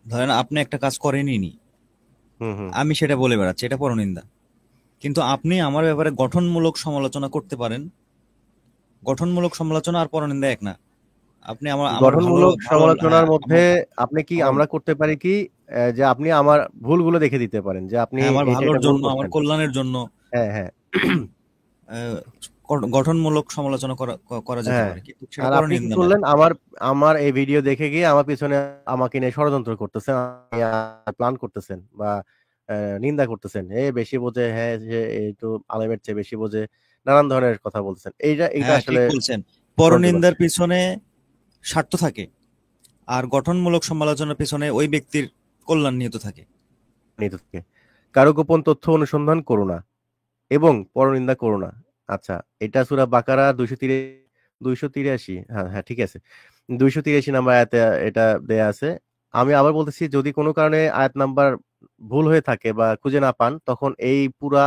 ধরেন আপনি একটা কাজ করেনই নি, হুম হুম। আমি সেটা বলে বেড়াচ্ছি, এটা পরনিন্দা। কিন্তু আপনি আমার ব্যাপারে গঠনমূলক সমালোচনা করতে পারেন। গঠনমূলক সমালোচনা আর পরনিন্দা এক না। আপনি আমার আমার ভালো গঠনমূলক ভালো সমালোচনার হ্যাঁ মধ্যে আমার আপনি কি, আমার আমরা করতে পারি কি, যে আপনি আমার ভুলগুলো দেখে দিতে পারেন যে আপনি হ্যাঁ আমার এটা ভালোর এটা ভুল জন্য, আমার করছেন। কল্যাণের জন্য হ্যাঁ হ্যাঁ। আহ, গঠনমূলক সমালোচনা করা যেতে হ্যাঁ। পারে, কিন্তু সেটা আর আপনি কি পরনিন্দা নয়। করলেন, আমার আমার এই ভিডিও দেখে গিয়ে আমার পিছনে আমাকে নিয়ে ষড়যন্ত্র করতেছেন, প্ল্যান করতেছেন বা নিন্দা করতেছেন, এ বেশি বোঝে, হ্যাঁ সে একটু আলেমের চেয়ে বেশি বোঝে, নানান ধরনের কথা বলতেছেন। এইটা এইটা হ্যাঁ ঠিক আসলে বলছেন, গ্রহণযোগ্য না। পরনিন্দার পিছনে স্বার্থ থাকে, আর গঠনমূলক সমালোচনার পিছনে ওই ব্যক্তির কল্যাণ নিহিত থাকে। নিত থেকে কারো গোপন তথ্য অনুসন্ধান করো না এবং পরনিন্দা করো না। আচ্ছা, এটা সূরা বাকারা 283, হ্যাঁ হ্যাঁ ঠিক আছে, 283 নাম্বার আয়াতে এটা দেয়া আছে। আমি আবার বলতেছি, যদি কোনো কারণে আয়াত নাম্বার ভুল হয়ে থাকে বা খুঁজে না পান, তখন এই পুরা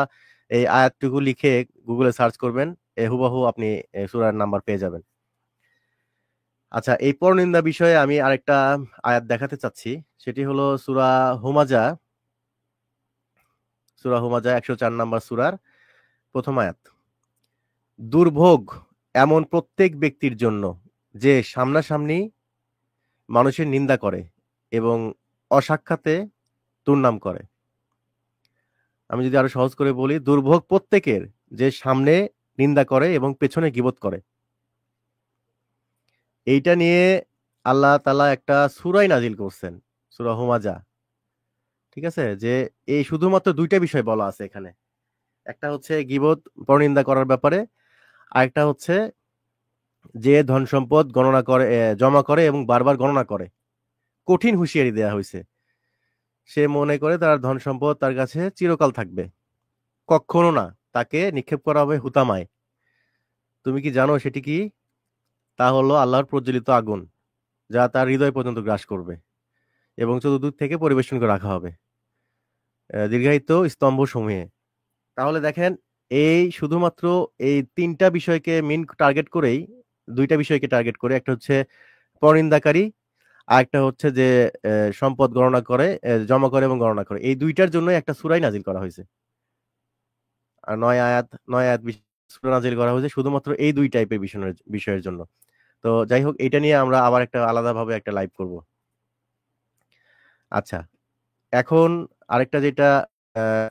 এই আয়াতটুকু লিখে গুগলে সার্চ করবেন, হুবাহু আপনি সূরার নাম্বার পেয়ে যাবেন। আচ্ছা, এই পরনিন্দা বিষয়ে আমি আরেকটা আয়াত দেখাতে চাচ্ছি। সেটি হলো সূরা হুমাজা 104 নাম্বার সূরার প্রথম আয়াত। দুর্ভোগ এমন প্রত্যেক ব্যক্তির জন্য যে সামনাসামনি মানুষের নিন্দা করে এবং অসাক্ষাতে দুর্নাম করে। আমি যদি আরো সহজ করে বলি, দুর্ভোগ প্রত্যেকের যে সামনে নিন্দা করে এবং পেছনে গীবত করে। এইটা নিয়ে আল্লাহ তাআলা একটা সূরাই নাজিল করছেন, সূরা হুমাজা। ঠিক আছে, যে এই শুধুমাত্র দুইটা বিষয় বলা আছে এখানে। একটা হচ্ছে গীবত, পরনিন্দা করার ব্যাপারে, আরেকটা হচ্ছে যে ধন সম্পদ গণনা করে, জমা করে এবং বারবার গণনা করে। কঠিন হুঁশিয়ারি দেয়া হয়েছে। সে মনে করে তার ধন সম্পদ তার কাছে চিরকাল থাকবে, কখনো না, তাকে নিক্ষেপ করা হবে হুতামায়। তুমি কি জানো সেটি কি? তা হলো আল্লাহর প্রজ্বলিত আগুন, যা তার হৃদয় পর্যন্ত গ্রাস করবে এবং চতুর্দিক থেকে পরিবেশন করে রাখা হবে দীর্ঘায়িত স্তম্ভ সমূহে। তাহলে দেখেন, এই শুধুমাত্র এই তিনটা বিষয়কে মেন টার্গেট করেই, দুইটা বিষয়কে টার্গেট করে, একটা হচ্ছে পরনিন্দাকারী, আর একটা হচ্ছে যে সম্পদ গণনা করে, জমা করে এবং গণনা করে, এই দুইটার জন্য একটা সূরাই নাজিল করা হয়েছে। আর 9 আয়াত সূরা নাজিল করা হয়েছে শুধুমাত্র এই দুই টাইপের বিষয়ের জন্য। তো যাই হোক, এটা নিয়ে আমরা আবার একটা আলাদাভাবে একটা লাইভ করব। আচ্ছা, এখন আরেকটা যেটা, আহ,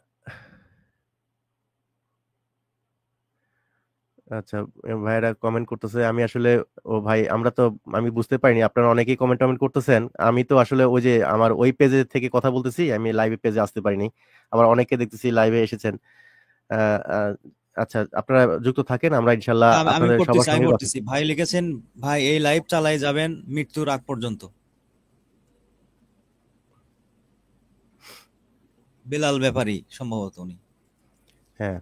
আচ্ছা, ভাইয়েরা কমেন্ট করতেছে, আমি আসলে, ও ভাই আমরা তো, আমি বুঝতে পারিনি, আপনারা অনেকেই কমেন্ট টমেন্ট করতেছেন। আমি তো আসলে ওই যে আমার ওই পেজে থেকে কথা বলতেছি, আমি লাইভে পেজে আসতে পারিনি। আবার অনেকে দেখতেছি লাইভে এসেছেন। আহ, আহ, আচ্ছা, আপনারা যুক্ত থাকেন, আমরা ইনশাল্লাহ আমি আমি আপনাদের সবার পড়তেছি, আমি সঙ্গে কথা। পড়তেছি, ভাই লিখেছেন, ভাই এই লাইভ চালাই যাবেন মৃত্যুর আগ পর্যন্ত। বেলাল ব্যাপারী সম্ভবত উনি। হ্যাঁ,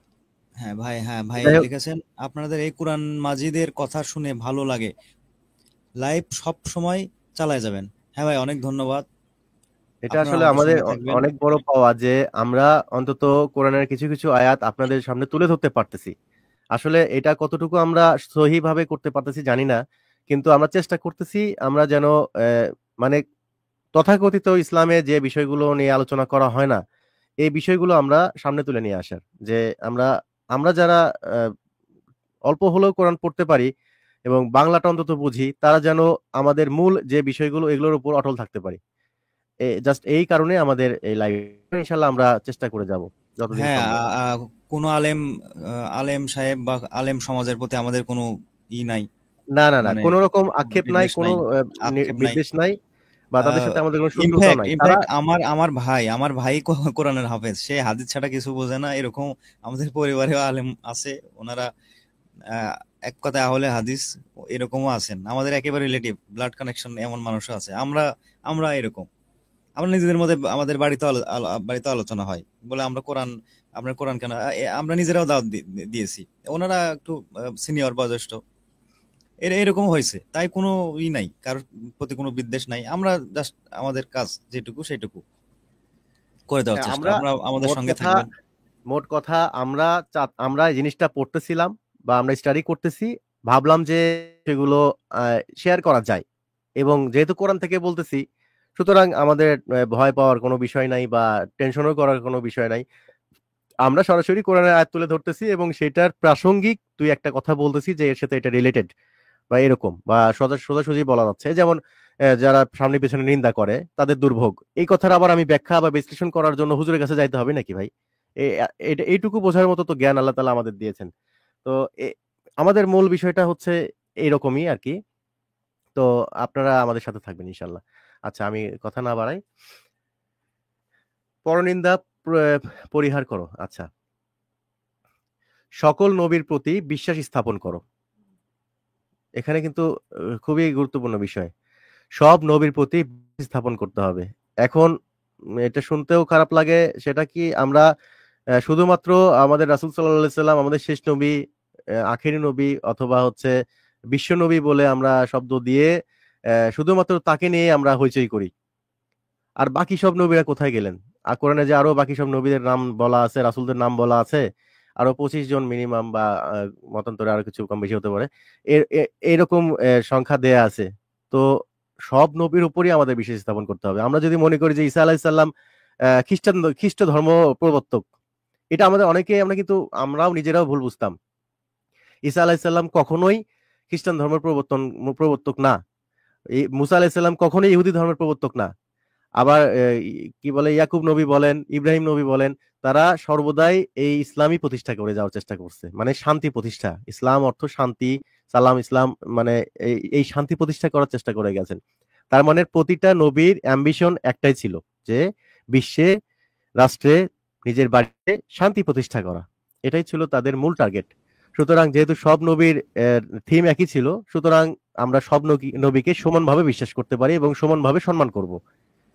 হ্যাঁ ভাই, হ্যাঁ ভাই যাই হোক, লিখেছেন, আপনাদের এই কোরআন মাজিদের কথা শুনে ভালো লাগে, লাইভ সব সময় চালায় যাবেন। হ্যাঁ ভাই, অনেক ধন্যবাদ। এটা আপনারা আসলে আমাদের আমাদের সঙ্গে থাকবেন। অনেক বড় পাওয়া যে আমরা অন্তত কোরআনের কিছু কিছু আয়াত আপনাদের সামনে তুলে ধরতে পারতেছি। আসলে এটা কতটুকু আমরা সহিভাবে করতে পারতেছি জানি না, কিন্তু আমরা চেষ্টা করতেছি, আমরা যেন মানে তথাকথিত ইসলামে যে বিষয়গুলো নিয়ে আলোচনা করা হয় না, এই বিষয়গুলো আমরা সামনে তুলে নিয়ে আসার, যে আমরা আমরা যারা আহ, অল্প হলেও কোরআন পড়তে পারি এবং বাংলাটা অন্তত বুঝি, তারা যেন আমাদের মূল যে বিষয়গুলো এগুলোর উপর অটল থাকতে পারি। জাস্ট এই কারণে আমাদের এই লাইভ, ইনশাল্লাহ আমরা চেষ্টা করে যাব যতদিন হ্যাঁ সম্ভব। কোনো আলেম, আলেম সাহেব বা আলেম সমাজের প্রতি আমাদের কোনো ই নাই, না না না, মানে কোনো রকম আক্ষেপ নাই, বিদ্বেষ কোনো নাই, আক্ষেপ নাই। বিদ্বেষ নাই, বা তাদের সাথে আমাদের কোনো শত্রুতাও ইনফ্যাক্ট নাই, তারা। ইনফ্যাক্ট আমার ভাই কোরআনের হাফেজ, সে হাদিস ছাড়া কিছু বোঝে না, এরকম আমাদের পরিবারেও আলেম আছে। ওনারা আহ, এক কথায় আহলে হাদিস এরকমও আছেন, আমাদের একেবারে রিলেটিভ ব্লাড কানেকশন এমন মানুষও আছে। আমরা আমরা এরকম, আমরা নিজেদের মধ্যে আমাদের বাড়িতে আলোচনা হয় বলে আমরা কোরআন, আমরা কোরআন কেন আমরা নিজেরাও দাওয়াত দিয়েছি। ওনারা একটু সিনিয়র বয়োজ্যেষ্ঠ, এরকম হয়েছে, তাই কোনো ই নাই, কারোর প্রতি কোনো বিদ্বেষ নাই। আমরা জাস্ট আমাদের কাজ যেটুকু সেটুকু করে দেওয়ার হ্যাঁ, চেষ্টা, আমরা আপনারা আমাদের মোট সঙ্গে কথা থাকবেন। মোট কথা আমরা আমরা এই জিনিসটা পড়তেছিলাম বা আমরা স্টাডি করতেছি, ভাবলাম যে সেগুলো শেয়ার করা যায় এবং যেহেতু কোরআন থেকে বলতেছি, সুতরাং আমাদের ভয় পাওয়ার কোনো বিষয় নাই বা টেনশনও করার কোনো বিষয় নাই। আমরা সরাসরি কোরআনের আয়াত তুলে ধরতেছি এবং সেটার প্রাসঙ্গিক তুই একটা কথা বলতেছি যে এর সাথে এটা রিলেটেড বা এরকম বা সোজাসুজি বলা যাচ্ছে, যেমন যারা সামনে পেছনে নিন্দা করে তাদের দুর্ভোগ, এই কথার আবার আমি ব্যাখ্যা বা বিশ্লেষণ করার জন্য হুজুরের কাছে যাইতে হবে নাকি ভাই? এইটুকু বোঝার মতো তো জ্ঞান আল্লাহ তাআলা আমাদের দিয়েছেন। তো আমাদের মূল বিষয়টা হচ্ছে এইরকমই আর কি। তো আপনারা আমাদের সাথে থাকবেন ইনশাল্লাহ। আচ্ছা, আমি কথা না বাড়াই, পরনিন্দা পরিহার করো। আচ্ছা, সকল নবীর প্রতি বিশ্বাস স্থাপন করো। এখানে কিন্তু খুবই গুরুত্বপূর্ণ বিষয়। সব নবীর প্রতি বিশ্বাস স্থাপন করতে হবে। এখন এটা শুনতেও খারাপ লাগে, সেটা কি আমরা শুধুমাত্র আমাদের রাসূল সাল্লাল্লাহু আলাইহি সাল্লাম আমাদের শেষ নবী, আখেরি নবী অথবা হচ্ছে বিশ্ব নবী বলে আমরা শব্দ দিয়ে শুধুমাত্র তাকে নিয়ে আমরা হইচই করি, আর বাকি সব নবীরা কোথায় গেলেন? আর কোরআনে যে আরো বাকি সব নবীদের নাম বলা আছে, রাসূলদের নাম বলা আছে, আরো 25 জন মিনিমাম, বা মতান্তরে আরো কিছু কম বেশি হতে পারে, এরকম সংখ্যা দেয়া আছে। তো সব নবীর উপরই আমাদের বিশ্বাস স্থাপন করতে হবে। আমরা যদি মনে করি যে ঈসা আলাইহিস সালাম খ্রিস্ট ধর্ম প্রবর্তক, এটা আমাদের অনেকে, আমরাও নিজেরাও ভুল বুঝতাম। ঈসা আলাইহিস সালাম কখনোই খ্রিস্টান ধর্মের প্রবর্তক না। মুসা আলাইহিস সালাম কখনোই ইহুদি ধর্মের প্রবর্তক না। আবার কি বলে, ইয়াকুব নবী বলেন, ইব্রাহিম নবী বলেন, তারা সর্বদাই এই ইসলামই প্রতিষ্ঠা করে যাওয়ার চেষ্টা করছে, মানে শান্তি প্রতিষ্ঠা। ইসলাম অর্থ শান্তি, সালাম ইসলাম, মানে এই শান্তি প্রতিষ্ঠা করার চেষ্টা করে গেছেন। তার মানে প্রতিটা নবীর অ্যাম্বিশন একটাই ছিল, যে বিশ্বে, রাষ্ট্রে, নিজের বাড়িতে শান্তি প্রতিষ্ঠা করা। এটাই ছিল তাদের মূল টার্গেট। সুতরাং যেহেতু সব নবীর থিম একই ছিল, সুতরাং আমরা সব নবীকে সমানভাবে বিশ্বাস করতে পারি এবং সমানভাবে সম্মান করব।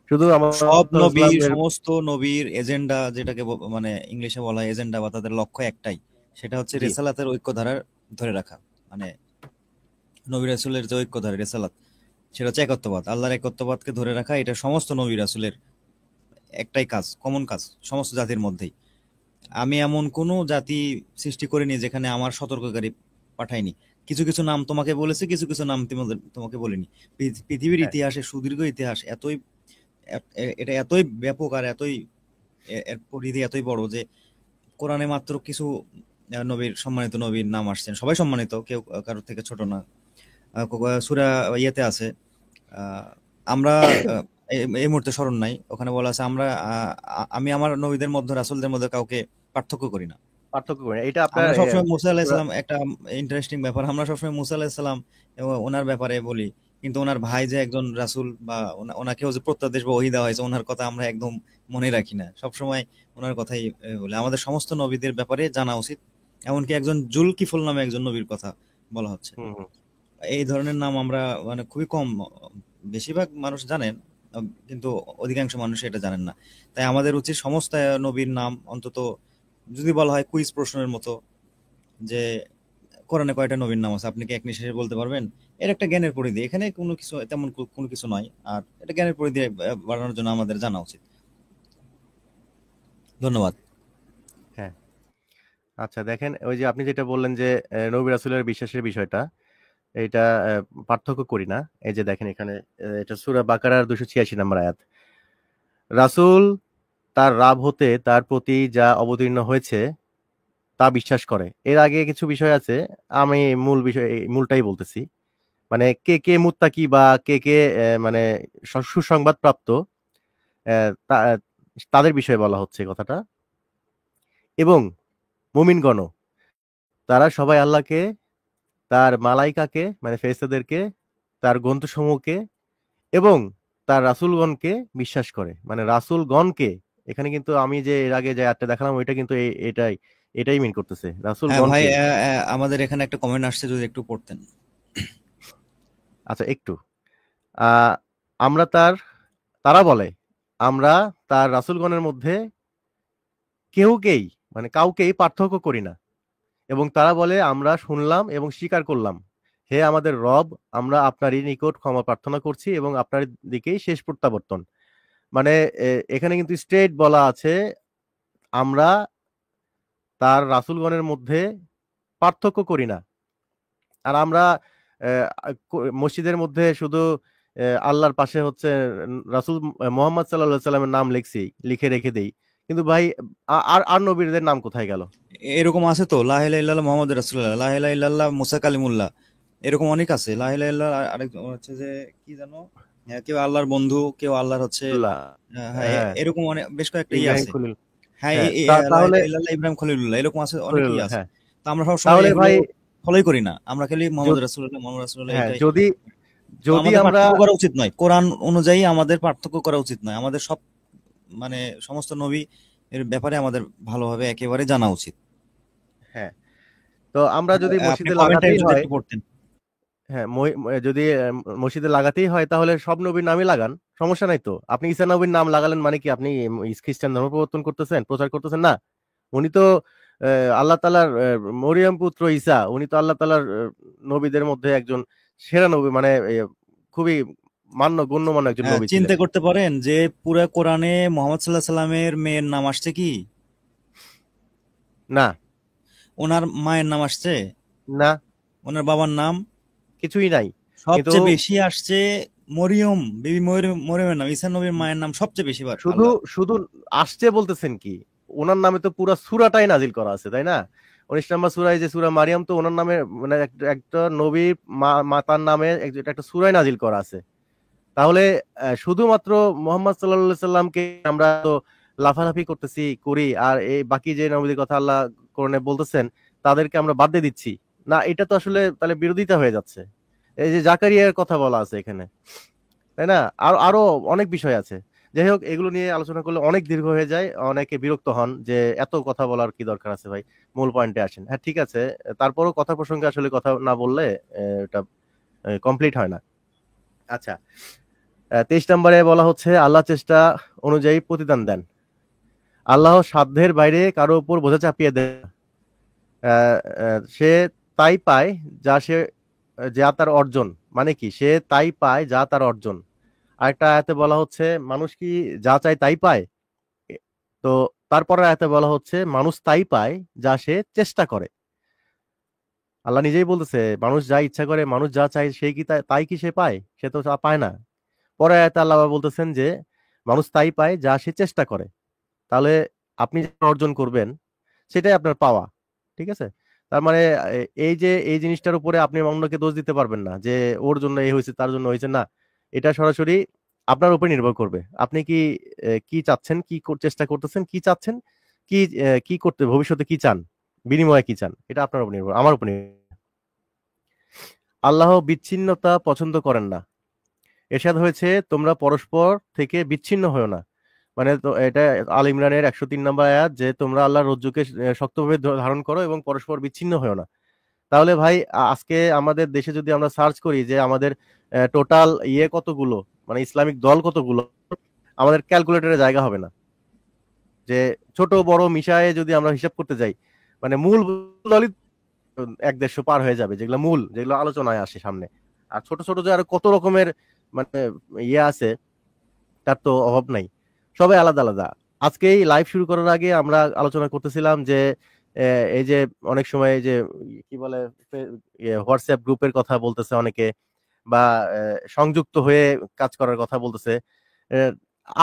শুধু সব নবীর, আমাদের সমস্ত নবীর এজেন্ডা, যেটাকে মানে ইংলিশে বলা হয় এজেন্ডা, বা তাদের লক্ষ্য একটাই, সেটা হচ্ছে জি, রেসালাতের ঐক্যধারা ধরে রাখা। মানে নবী রাসূলের যে ঐক্যধারা রেসালাত, সেটা হচ্ছে একত্ববাদ, আল্লাহর একত্ববাদকে ধরে রাখা। এটা সমস্ত নবী রাসূলের একটাই কাজ, কমন কাজ সমস্ত জাতির মধ্যেই। আমি এমন কোনো জাতি সৃষ্টি করিনি যেখানে আমার সতর্ককারী পাঠাইনি। কিছু কিছু নাম তোমাকে বলেছে, কিছু কিছু নাম তোমাকে বলিনি। পৃথিবীর হ্যাঁ, ইতিহাসে, সুদীর্ঘ ইতিহাস এতই, এটা এতই ব্যাপক আর এতই, এর পরিধি এতই বড় যে কোরআনে মাত্র কিছু নবীর, সম্মানিত নবীর নাম আসছেন। সবাই সম্মানিত, কেউ কারোর থেকে ছোট না। সূরা ইয়েতে আছে, আহ, আমরা আহ, এই মুহূর্তে স্মরণ নাই, ওখানে বলা আছে আমরা, আমি আমার নবীদের মধ্যে, রাসূলদের মধ্যে কাউকে পার্থক্য করি না। পার্থক্য করে এটা আপনার আমরা সবসময় মুসা পুরা- আলাহিসাল্লাম, একটা ইন্টারেস্টিং ব্যাপার, আমরা সবসময় মুসা আলাহিসাল্লাম এবং ওনার ব্যাপারে বলি, কিন্তু ওনার ভাই যে একজন রাসূল, বা ওনাকেও যে প্রত্যাদেশ বা ওহী দেওয়া হয়েছে, ওনার কথা আমরা একদম মনে রাখি না। সবসময় ওনার কথাই বলি। আমাদের সমস্ত নবীদের ব্যাপারে জানা উচিত। এমনকি একজন জুলকিফল নামে একজন নবীর কথা বলা হচ্ছে। হুম, হুম। এই ধরনের নাম আমরা মানে খুবই কম, বেশিরভাগ মানুষ জানেন, কিন্তু অধিকাংশ মানুষ এটা জানেন না। তাই আমাদের উচিত সমস্ত নবীর নাম অন্তত, যদি বলা হয় কুইজ প্রশ্নের মতো, যে কোরআনে কয়টা নবীর নাম আছে, আপনি কি এক নিঃশ্বাসে বলতে পারবেন? এর একটা জ্ঞানের পরিধি, এখানে কোনো কিছু তেমন কোনো কিছু নয়। আর এটা জ্ঞানের পরিধি বাড়ানোর জন্য আমাদের জানা উচিত। ধন্যবাদ। হ্যাঁ, আচ্ছা দেখেন, ওই যে আপনি যেটা বললেন যে নবী রাসূলের বিশ্বাসের বিষয়টা, এটা পার্থক্য করি না। এই যে দেখেন এখানে, এটা সূরা বাকারার 286 নম্বর আয়াত। রাসূল তার রাব হতে তার প্রতি যা অবতীর্ণ হয়েছে তা বিশ্বাস করে। এর আগে কিছু বিষয় আছে, আমি মূল বিষয়, এই মূলটাই বলতেছি। মানে কে কে মুত্তাকি বা কে কে মানে সুসংবাদ প্রাপ্ত, তাদের বিষয়ে বলা হচ্ছে কথাটা। এবং মুমিনগণ, তারা সবাই আল্লাহকে, তার মালাইকাকে মানে ফেরেশতাদেরকে, তার গ্রন্থসমূহকে এবং তার রাসূলগণকে বিশ্বাস করে। মানে রাসূলগণকে, এখানে কিন্তু আমি যে এর আগে যে আয়াতটা দেখালাম ওইটা কিন্তু এটাই এটাই মিন করতেছে, হ্যাঁ ভাই, রাসূলগণকে। আমাদের এখানে একটা কমেন্ট আসছে, যদি একটু পড়তেন। আচ্ছা, একটু আহ আমরা তারা বলে, আমরা তার রাসূলগণের মধ্যে কেউকেই, মানে কাউকেই পার্থক্য করি না। এবং তারা বলে, আমরা শুনলাম এবং স্বীকার করলাম, হে আমাদের রব, আমরা আপনারই নিকট ক্ষমা প্রার্থনা করছি এবং আপনার দিকেই শেষ প্রত্যাবর্তন। মানে এখানে কিন্তু স্ট্রেট বলা আছে, আমরা তার রাসূলগণের মধ্যে পার্থক্য করি না। আর আমরা মসজিদের মধ্যে শুধু আল্লাহর পাশে হচ্ছে রাসূল মুহাম্মদ সাল্লাল্লাহু আলাইহি সাল্লামের নাম লিখে রেখে দেই, কিন্তু ভাই আর আর নবীদের নাম কোথায় গেল? এরকম আছে তো, লা ইলাহা ইল্লাল্লাহ মুহাম্মাদুর রাসূলুল্লাহ, লা ইলাহা ইল্লাল্লাহ মুসা কালিমুল্লাহ, এরকম অনেক আছে। লা ইলাহা ইল্লাল্লাহ আরেক হচ্ছে যে কি জানো, কেউ আল্লাহর বন্ধু, কেউ আল্লাহর হচ্ছে আল্লাহ, হ্যাঁ, হ্যাঁ, এরকম অনেক বেশ কয়েকটা ইয়ে ইব্রাহিম আছে। খলিল, হ্যাঁ, হ্যাঁ লা তাহলে ইলাহা ইল্লাল্লাহ ইব্রাহিম খলিলুল্লাহ, এরকম আছে, অনেকেই খলিলুল্লাহ, আছে। হ্যাঁ। তো আমরা সবসময় তাহলে এগুলো ভাই, ফলোই করি না, আমরা খালি মোহাম্মদ যদি, রাসূলুল্লাহ, মোহাম্মদ রাসূলুল্লাহ হ্যাঁ, এটাই। যদি তো যদি আমাদের আমরা, পার্থক্য করা উচিত নয়, কোরআন অনুযায়ী আমাদের পার্থক্য করা উচিত নয়, আমাদের সব মানে সমস্ত নবী এর ব্যাপারে আমাদের ভালোভাবে একেবারে জানা উচিত। হ্যাঁ, তো আমরা যদি আপনি মসজিদে কমেন্টটা লাগাতেই যদি হয়, একটু পড়তেন। হ্যাঁ, যদি মসজিদে লাগাতেই হয় তাহলে সব নবীর নামই লাগান, সমস্যা নাই তো। আপনি ঈসা নবীর নাম লাগালেন মানে কি আপনি খ্রিস্টান ধর্ম প্রবর্তন করতেছেন, প্রচার করতেছেন? না, উনি তো আল্লাহ তাআলার মরিয়ম পুত্র ঈসা, উনি তো আল্লাহ তাআলার নবীদের মধ্যে একজন সেরা নবী, মানে খুবই গণ্যমান্য একজন নবী ছিলেন। চিন্তা করতে পারেন যে পুরো কোরআনে মোহাম্মদ সাল্লাহ সাল্লামের মেয়ের নাম আসছে কি? না, ওনার মায়ের নাম আসছে? না, ওনার বাবার নাম? কিছুই নাই। কিন্তু সবচেয়ে বেশি আসছে মরিয়ম, বিবি মরিয়মের নাম, ঈসা নবীর মায়ের নাম সবচেয়ে বেশি বার শুধু আল্লাহ। শুধু আসছে বলতেছেন কি, ওনার নামে তো পুরা সূরাটাই নাজিল করা আছে, তাই না? 19 নম্বর সূরায় যে সূরা মারিয়াম, তো ওনার নামে মানে একটা নবীর মাতার নামে একটা সূরাই নাজিল করা আছে। তাহলে শুধুমাত্র মোহাম্মদ সাল্লাল্লাহু সাল্লামকে আমরা তো লাফালাফি করি, আর এই বাকি যে নবীদের কথা আল্লাহ কোরআনে বলতেছেন তাদেরকে আমরা বাদ দিয়ে দিচ্ছি। না, এটা তো আসলে তাহলে বিরোধিতা হয়ে যাচ্ছে। এই যে জাকারিয়ার কথা বলা আছে এখানে, তাই না? আর আরো অনেক বিষয় আছে। যাই হোক, এগুলো নিয়ে আলোচনা করলে অনেক দীর্ঘ হয়ে যায়, অনেকে বিরক্ত হন যে এত কথা বলার কি দরকার আছে ভাই, মূল পয়েন্টে আসেন। হ্যাঁ, ঠিক আছে, তারপরও কথা প্রসঙ্গে আসলে কথা না বললে এটা কমপ্লিট হয় না। আচ্ছা, 23 নম্বরে বলা হচ্ছে আল্লাহ চেষ্টা অনুযায়ী প্রতিদান দেন, আল্লাহ সাধ্যের বাইরে কারো উপর বোঝা চাপিয়ে দেন না। সে তাই পায় যা তার অর্জন, মানে কি সে তাই পায় যা তার অর্জন। আরেকটা আয়াতে বলা হচ্ছে মানুষ কি যা চায় তাই পায়। এ- তো তারপরে আয়াতে বলা হচ্ছে মানুষ তাই পায় যা সে চেষ্টা করে। আল্লাহ নিজেই বলতেছে মানুষ যা ইচ্ছা করে, মানুষ যা চায় সেই কি তাই কি সে পায়? সে তো তা পায় না। পরে আয়াতে আল্লাহ আবার বলতেছেন যে মানুষ তাই পায় যা সে চেষ্টা করে। তাহলে আপনি যেটা অর্জন করবেন সেটাই আপনার পাওয়া। ঠিক আছে? তার মানে এই জিনিসটার উপরে আপনি অন্যকে দোষ দিতে পারবেন না যে ওর জন্য এই হয়েছে তার জন্য হয়েছে না। এটা সরাসরি আপনার উপর নির্ভর করবে। আপনি কি চাচ্ছেন, চেষ্টা করতেছেন, কি চাচ্ছেন, কি করতে ভবিষ্যতে কি চান, বিনিময়ে কি চান, এটা আপনার উপর নির্ভর, আমার উপর নির্ভর। আল্লাহ বিচ্ছিন্নতা পছন্দ করেন না। এরশাদ হয়েছে তোমরা পরস্পর থেকে বিচ্ছিন্ন হও না। মানে তো এটা আল ইমরানের 103 নম্বর আয়াত, যে তোমরা আল্লাহর রজ্জুকে শক্তভাবে ধারণ করো এবং পরস্পর বিচ্ছিন্ন হও না। তাহলে ভাই, আজকে আমাদের দেশে যদি আমরা সার্চ করি যে আমাদের টোটাল কতগুলো, মানে ইসলামিক দল কতগুলো, আমাদের ক্যালকুলেটরে জায়গা হবে না। যে ছোট বড় মিশায়ে যদি আমরা হিসাব করতে যাই, মানে মূল দলই 100-150 পার হয়ে যাবে, যেগুলো আলোচনায় আসে সামনে। আর ছোট ছোট যে আরো কত রকমের মানে আছে, তার তো অভাব নাই। সবাই আলাদা আলাদা। আজকে এই লাইভ শুরু করার আগে আমরা আলোচনা করতেছিলাম যে এই যে অনেক সময় এই যে কি বলে হোয়াটসঅ্যাপ গ্রুপের কথা বলতেছে অনেকে, বা সংযুক্ত হয়ে কাজ করার কথা বলতেছে। আহ,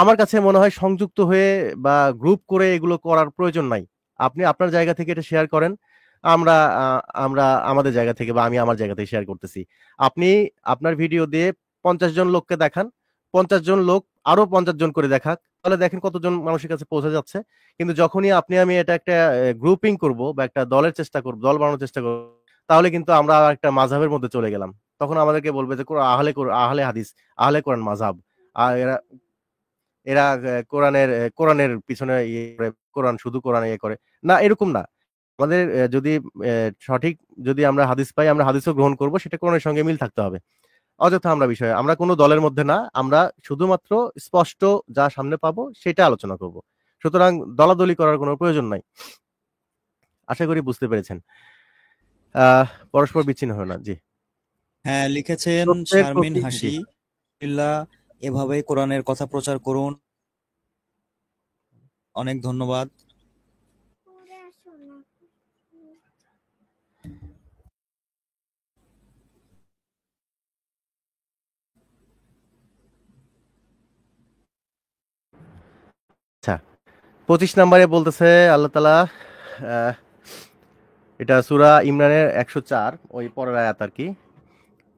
আমার কাছে মনে হয় সংযুক্ত হয়ে বা গ্রুপ করে এগুলো করার প্রয়োজন নাই। আপনি আপনার জায়গা থেকে এটা শেয়ার করেন, আমরা আমরা আমাদের জায়গা থেকে বা আমি আমার জায়গা থেকে শেয়ার করতেছি। আপনি আপনার ভিডিও দিয়ে 50 জন লোককে দেখান, 50 জন লোক আরো 50 জন করে দেখাক, তাহলে দেখেন কতজন মানুষের কাছে পৌঁছে যাচ্ছে। কিন্তু যখনই আমি এটা একটা গ্রুপিং করব বা একটা দল বানানোর চেষ্টা করব, তাহলে কিন্তু আমরা একটা মাযহাবের মধ্যে চলে গেলাম। তখন আমাদেরকে বলবে যে আহলে হাদিস, আহলে কোরআন মাযহাব। আর এরা এরা কোরআনের পিছনে কোরআন শুধু কোরআন করে। না, এরকম না। আমাদের যদি সঠিক, যদি আমরা হাদিস পাই, আমরা হাদিসও গ্রহণ করব, সেটা কোরআনের সঙ্গে মিল থাকতে হবে। অযথা আমরা কোনো দলের মধ্যে না, আমরা শুধুমাত্র স্পষ্ট যা সামনে পাবো সেটা আলোচনা করব। সুতরাং দলাদলি করার কোনো প্রয়োজন নাই। আশা করি বুঝতে পেরেছেন। পরস্পর বিচ্ছিন্ন হয় না, জি। হ্যাঁ, লিখেছেন সত্যের শারমিন প্রতি, জি। হাসি ইল্লা, এভাবে কোরআনের কথা প্রচার করুন। অনেক ধন্যবাদ। 25 নম্বরে বলতেছে আল্লাহ তাআলা, আহ, এটা সূরা ইমরানের 104 ওই পরের আয়াত আর কি।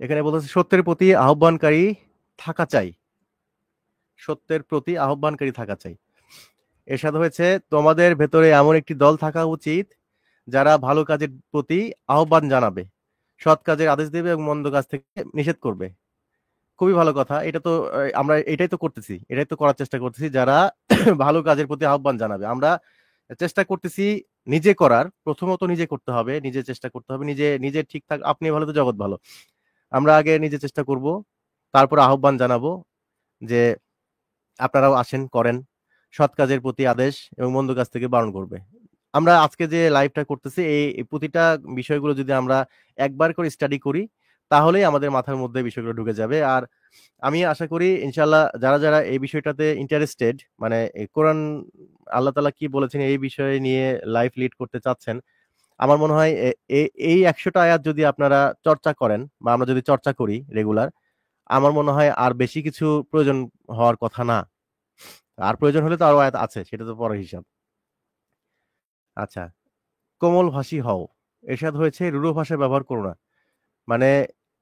এখানে বলতেছে সত্যের প্রতি আহ্বানকারী থাকা চাই, সত্যের প্রতি আহ্বানকারী থাকা চাই। এরশাদ হয়েছে তোমাদের ভেতরে এমন একটি দল থাকা উচিত যারা ভালো কাজের প্রতি আহ্বান জানাবে, সৎ কাজের আদেশ দেবে এবং মন্দ কাজ থেকে নিষেধ করবে। খুবই ভালো কথা। এটা তো আমরা এটাই তো করতেছি, এটাই তো করার চেষ্টা করতেছি, যারা ভালো কাজের প্রতি আহ্বান জানাবে। আমরা চেষ্টা করতেছি নিজে করার, প্রথমত নিজে করতে হবে, নিজে চেষ্টা করতে হবে, নিজে নিজে ঠিক থাক, আপনি ভালো তো জগৎ ভালো। আমরা আগে নিজে চেষ্টা করব, তারপর আহ্বান জানাবো যে আপনারাও আসেন, করেন, সৎ কাজের প্রতি আদেশ এবং মন্দ কাজ থেকে বারণ করবে। আমরা আজকে যে লাইভটা করতেছি এই প্রতিটা বিষয়গুলো যদি আমরা একবার করে স্টাডি করি, তাহলেই আমাদের মাথার মধ্যে বিষয়গুলো ঢুকে যাবে। আর আমি আশা করি ইনশাল্লাহ যারা যারা এই বিষয়টাতে ইন্টারেস্টেড, মানে এই কোরআন আল্লাহ তাআলা কি বলেছেন এই বিষয়ে নিয়ে লাইফ লিড করতে চাচ্ছেন, আমার মনে হয় এই 100টা আয়াত যদি আপনারা চর্চা করেন বা আমরা যদি চর্চা করি রেগুলার, আমার মনে হয় আর বেশি কিছু প্রয়োজন হওয়ার কথা না। আর প্রয়োজন হলে তো আরো আয়াত আছে, সেটা তো পরের হিসাব। আচ্ছা, কোমল ভাষী হও, এরশাদ হয়েছে রূঢ় ভাষা ব্যবহার করো না। মানে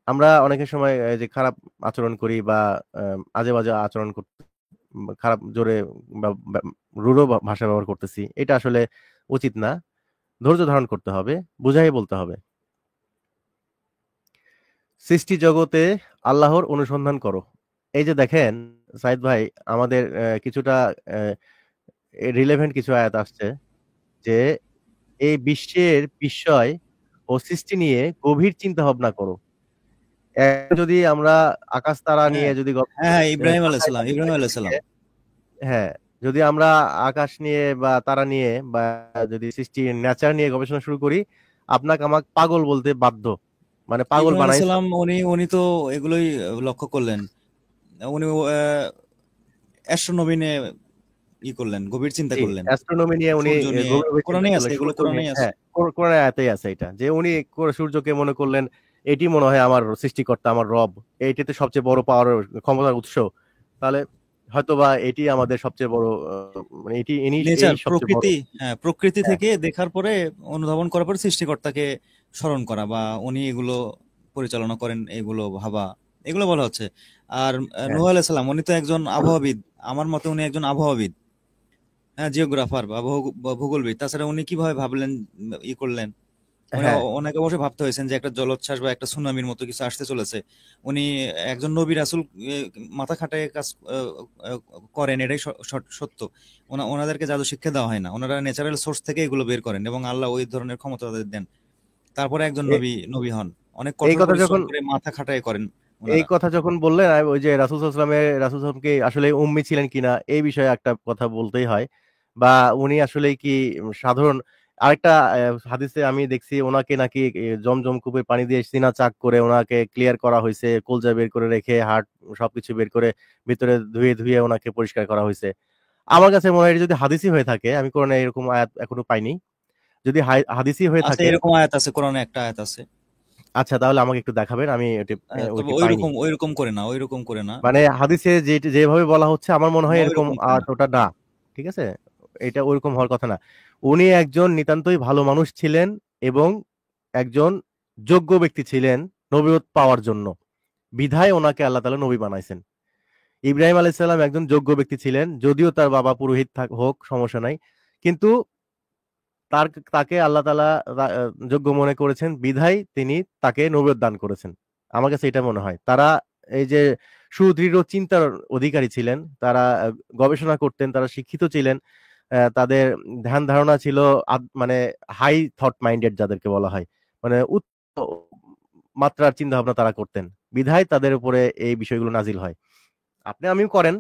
আমরা অনেকের সময় যে খারাপ আচরণ করি বা আজে বাজে আচরণ করতে, খারাপ জোরে বা রূঢ় ভাষা ব্যবহার করতেছি, এটা আসলে উচিত না। ধৈর্য ধারণ করতে হবে, বুঝাই বলতে হবে। সৃষ্টি জগতে আল্লাহর অনুসন্ধান করো। এই যে দেখেন সাইদ ভাই, আমাদের কিছুটা রিলেভেন্ট কিছু আয়াত আসছে যে এই বিশ্বের বিস্ময় ও সৃষ্টি নিয়ে গভীর চিন্তা ভাবনা করো। এখন যদি আমরা আকাশ তারা নিয়ে হ্যাঁ, যদি হ্যাঁ, হ্যাঁ, ইব্রাহিম তাকাই আলাইসাল্লাম, বা ইব্রাহিম চিন্তা করি, আলাইসাল্লাম। হ্যাঁ, যদি আমরা আকাশ নিয়ে বা তারা নিয়ে বা যদি সৃষ্টি নেচার নিয়ে গবেষণা শুরু করি, আপনাকে আমাকে পাগল বলতে বাধ্য, মানে পাগল ইব্রাহিম বানাই আলাইসাল্লাম ফেলবে। উনি উনি তো এগুলোই লক্ষ্য করলেন। উনি অ্যাস্ট্রোনমি নিয়ে করলেন, গভীর চিন্তা জি, করলেন। অ্যাস্ট্রোনমি নিয়ে উনি সূর্য নিয়ে গভীরভাবে চিন্তা কোরআনেই আছে, করলেন, এগুলো সূর্য নিয়ে। কোরআনেই আছে। হ্যাঁ, কোরআনের আয়াতেই আছে এটা, যে উনি সূর্যকে মনে করলেন এটি মনে হয় আমার সৃষ্টিকর্তা, আমার রব, এইটাতে সবচেয়ে বড় পাওয়ার, ক্ষমতার উৎস। তাহলে হয়তোবা এটি আমাদের সবচেয়ে বড়, মানে এটি ইনি এই নেচার, সবচেয়ে বড়। প্রকৃতি, হ্যাঁ, প্রকৃতি হ্যাঁ, থেকে দেখার পরে, অনুধাবন করার পরে সৃষ্টিকর্তাকে স্মরণ করা, বা উনি এগুলো পরিচালনা করেন, এগুলো ভাবা, এগুলো বলা হচ্ছে। আর হ্যাঁ, নূহ আলাইহিস সালাম উনি তো একজন আবহাওয়াবিদ। আমার মতে উনি একজন আবহাওয়াবিদ, হ্যাঁ, জিওগ্রাফার বা ভূগোলবিদ। তাছাড়া উনি কিভাবে ভাবলেন, করলেন? উনি হ্যাঁ, ওনাকে অবশ্যই ভাবতে হয়েছেন যে একটা জলোচ্ছ্বাস বা একটা সুনামির মতো কিছু আসতে চলেছে। উনি একজন নবী রাসূল, মাথা খাটায় কাজ আহ, করেন, এটাই সত্য। ওনাদেরকে জাদু শিক্ষা দেওয়া হয় না, ওনারা ন্যাচারাল সোর্স থেকে এগুলো বের করেন এবং আল্লাহ ওই ধরনের ক্ষমতা তাদের দেন। তারপরে একজন নবী নবী হন। অনেক এই কঠোর কথা পরিশ্রম যখন করে মাথা খাটায় করেন এই ওনারা। কথা যখন বললেন, আমি ওই যে রাসূল সাল্লামকে আসলে উম্মি ছিলেন কিনা এই বিষয়ে একটা কথা বলতেই হয়, বা উনি আসলে কি সাধারণ। আরেকটা হাদিসে আমি দেখছি ওনাকে নাকি জমজম কূপের পানি দিয়ে সিনা চাক করে ওনাকে ক্লিয়ার করা হয়েছে, কলজা বের করে রেখে হার্ট সবকিছু বের করে ভিতরে ধুয়ে ধুয়ে ওনাকে পরিষ্কার করা হয়েছে। আমার কাছে মনে হয় এটা যদি হাদিসই হয়ে থাকে, আমি কোরআনে এরকম আয়াত এখনো পাইনি, যদি হাদিসই হয়ে আছে, থাকে, এরকম আয়াত আছে, কোরআনে একটা আয়াত আছে। আচ্ছা তাহলে আমাকে একটু দেখাবেন, আমি তবে ওইটি পাইনি। ওইরকম ওইরকম করে না, ওইরকম করে না। মানে হাদিসে যেভাবে বলা হচ্ছে আমার মনে হয় এরকম ওইরকম করে না। ওটা না। ঠিক আছে, এটা ওইরকম হওয়ার কথা না। উনি একজন নিতান্তই ভালো মানুষ ছিলেন এবং একজন যোগ্য ব্যক্তি ছিলেন নবুয়ত পাওয়ার জন্য, বিধায় ওনাকে আল্লাহ তাআলা নবী বানাইছেন। ইব্রাহিম আলাইহিস সালাম একজন যোগ্য ব্যক্তি ছিলেন, যদিও তার বাবা পুরোহিত হোক সমস্যা নাই, কিন্তু তার তাকে আল্লাহ তাআলা যোগ্য মনে করেছেন বিধায় তিনি তাকে নবুয়ত দান করেছেন। আমার কাছে এটা মনে হয় তারা এই যে সুদৃঢ় চিন্তার অধিকারী ছিলেন, তারা গবেষণা করতেন, তারা শিক্ষিত ছিলেন, তাদের ধ্যান ধারণা ছিল মানে হাই থট মাইন্ডেড যাদেরকে বলা হয়, মানে উচ্চ মাত্রার চিন্তা ভাবনা তারা করতেন, বিধায় তাদের উপরে এই বিষয়গুলো নাজিল হয়। আপনি আমিও করেন,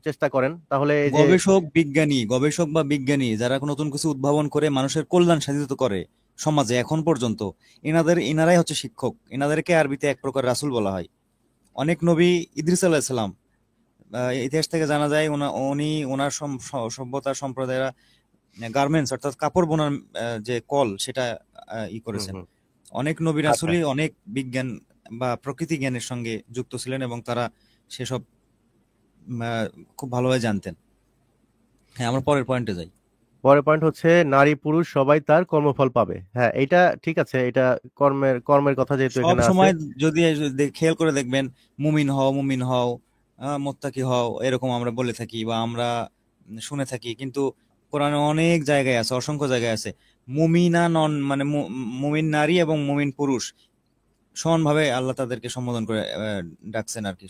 চেষ্টা করেন, তাহলে এই যে গবেষক বা বিজ্ঞানী যারা নতুন কিছু উদ্ভাবন করে মানুষের কল্যাণ সাধিত করে সমাজে এখন পর্যন্ত, এনারাই হচ্ছে শিক্ষক। এনাদেরকে আরবিতে এক প্রকার রাসূল বলা হয়। অনেক নবী, ইদ্রিস আলাইহিস সালাম, ইতিহাস থেকে জানা যায় উনি ওনার সভ্যতা সম্প্রদায়েরা গার্মেন্টস অর্থাৎ কাপড় বোনার যে কল, সেটা হুম করেছেন। হুম অনেক নবী আচ্ছা, রাসূলই অনেক বিজ্ঞান বা প্রকৃতি জ্ঞানের সঙ্গে যুক্ত ছিলেন এবং তারা সেসব খুব ভালোভাবে জানতেন। হ্যাঁ, আমরা পরের পয়েন্টে যাই। পরের পয়েন্ট হচ্ছে নারী পুরুষ সবাই তার কর্মফল পাবে। হ্যাঁ, এটা ঠিক আছে, এটা কর্মের কর্মের কথা যেহেতু সব এখানে আছে। সময় যদি খেয়াল করে দেখবেন, মুমিন হও, মুত্তাকি হও, এরকম আমরা বলে থাকি বা আমরা শুনে থাকি, কিন্তু কোরআনে অনেক জায়গায় আছে, অসংখ্য জায়গায় আছে মুমিনা নন, মানে মুমিন নারী এবং মুমিন পুরুষ সমানভাবে আল্লাহ তাদেরকে সম্বোধন করে ডাকছেন আর কি,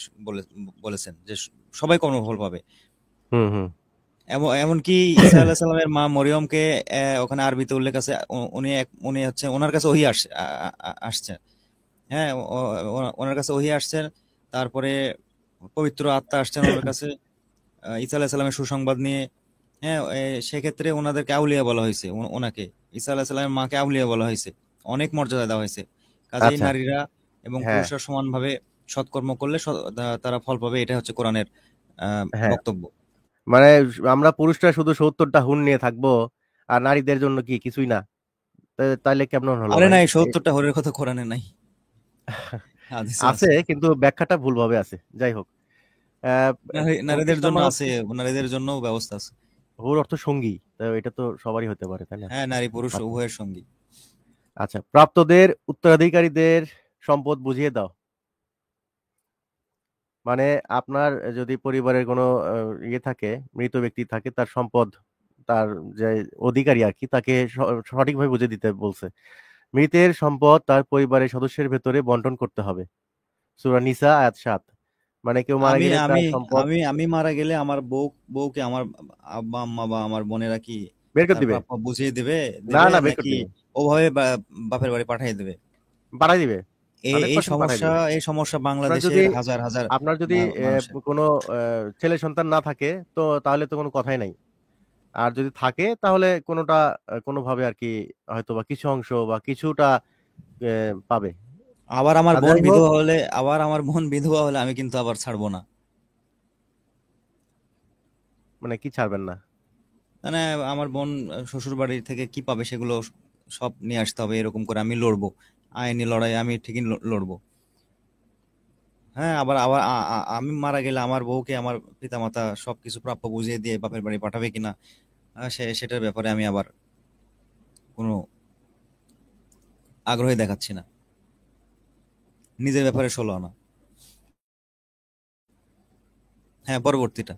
বলেছেন যে সবাই কর্মফল পাবে। হুম হুম। এমনকি ঈসা আলাইহিস সালামের মা মরিয়মকে ওখানে আরবিতে উল্লেখ আছে, উনি হচ্ছে ওনার কাছে ওহী আসছে। হ্যাঁ, ওনার কাছে ওহী আসছে, তারপরে পবিত্র আত্মা আসছেন ওনার কাছে ঈসা আলাইহিস সালামের সুসংবাদ নিয়ে। হ্যাঁ, সেক্ষেত্রে ওনাদেরকে আউলিয়া বলা হয়েছে, ওনাকে ঈসা আলাইহিস সালামের মাকে আউলিয়া বলা হয়েছে, অনেক মর্যাদা দেওয়া হয়েছে। কাজেই আচ্ছা। নারীরা এবং হ্যাঁ পুরুষরা সমানভাবে সৎকর্ম করলে তারা ফল পাবে, এটা হচ্ছে কোরআনের হ্যাঁ, বক্তব্য। মানে আমরা পুরুষরা শুধু 70টা হুন নিয়ে থাকবো আর নারীদের জন্য কি কিছুই না? তাইলে কেমন হলো আরে ভাই? নাই, 70টা হরের কথা কোরআনে নাই, হাদিসে আছে, আছে। কিন্তু ব্যাখ্যাটা ভুলভাবে আছে। যাই হোক, আহ, নারীদের 25 জন্য নাম্বার আছে, হচ্ছে নারীদের জন্য ব্যবস্থা আছে। হুর অর্থ সঙ্গী, তো এটা তো সবারই হতে পারে, তাই না? হ্যাঁ, নারী পুরুষ আচ্ছা। উভয়ের সঙ্গী। আচ্ছা, প্রাপ্তদের উত্তরাধিকারীদের সম্পদ বুঝিয়ে দাও। মানে আপনার যদি পরিবারের কোনো ইয়ে থাকে, মৃত ব্যক্তি থাকে, তার সম্পদ, তার যে অধিকারী আর কি, তাকে সঠিকভাবে বুঝিয়ে দিতে বলছে। মৃতের সম্পদ তার পরিবারের সদস্যের ভেতরে বন্টন করতে হবে। সূরা নিসা আয়াত 7। মানে কেউ মারা আমি গেলে আমি তার সম্পদ আমি আমি মারা গেলে আমার বউকে আমার আব্বা আম্মা বা আমার বোনেরা কি বের করে তার দিবে। প্রাপ্য বুঝিয়ে দিবে না দিবে না, বের করে নাকি দিবে, ওভাবে বাপের বাড়ি পাঠিয়ে দেবে? পাঠাই দিবে, এই এই 100% পাঠাই সমস্যা দিবে। এই সমস্যা আপনার যদি বাংলাদেশের হাজার হাজার আপনার যদি মানুষের। কোনো ছেলে সন্তান না থাকে, তো তাহলে তো কোনো কথাই নাই। আর যদি থাকে তাহলে কোনোটা কোনোভাবে আর কি, হয়তো বা কিছু অংশ বা কিছুটা পাবে। আর যাই হোক, আবার আমার বোন বিধবা হলে আমি কিন্তু আবার ছাড়বো না। মানে কি ছাড়বেন না? মানে আমার বোন শ্বশুর বাড়ি থেকে কি পাবে সেগুলো সব নিয়ে আসতে হবে, এরকম করে আমি লড়বো। আইনি লড়াই আমি ঠিকই লড়বো। হ্যাঁ, আবার আবার আমি মারা গেলে আমার বউকে আমার পিতামাতা সবকিছু প্রাপ্য বুঝিয়ে দিয়ে বাপের বাড়ি পাঠাবে কিনা, সেটার ব্যাপারে আমি আবার কোনো আগ্রহী দেখাচ্ছি না। নিজের ব্যাপারে 16 আনা। হ্যাঁ, পরবর্তীটা।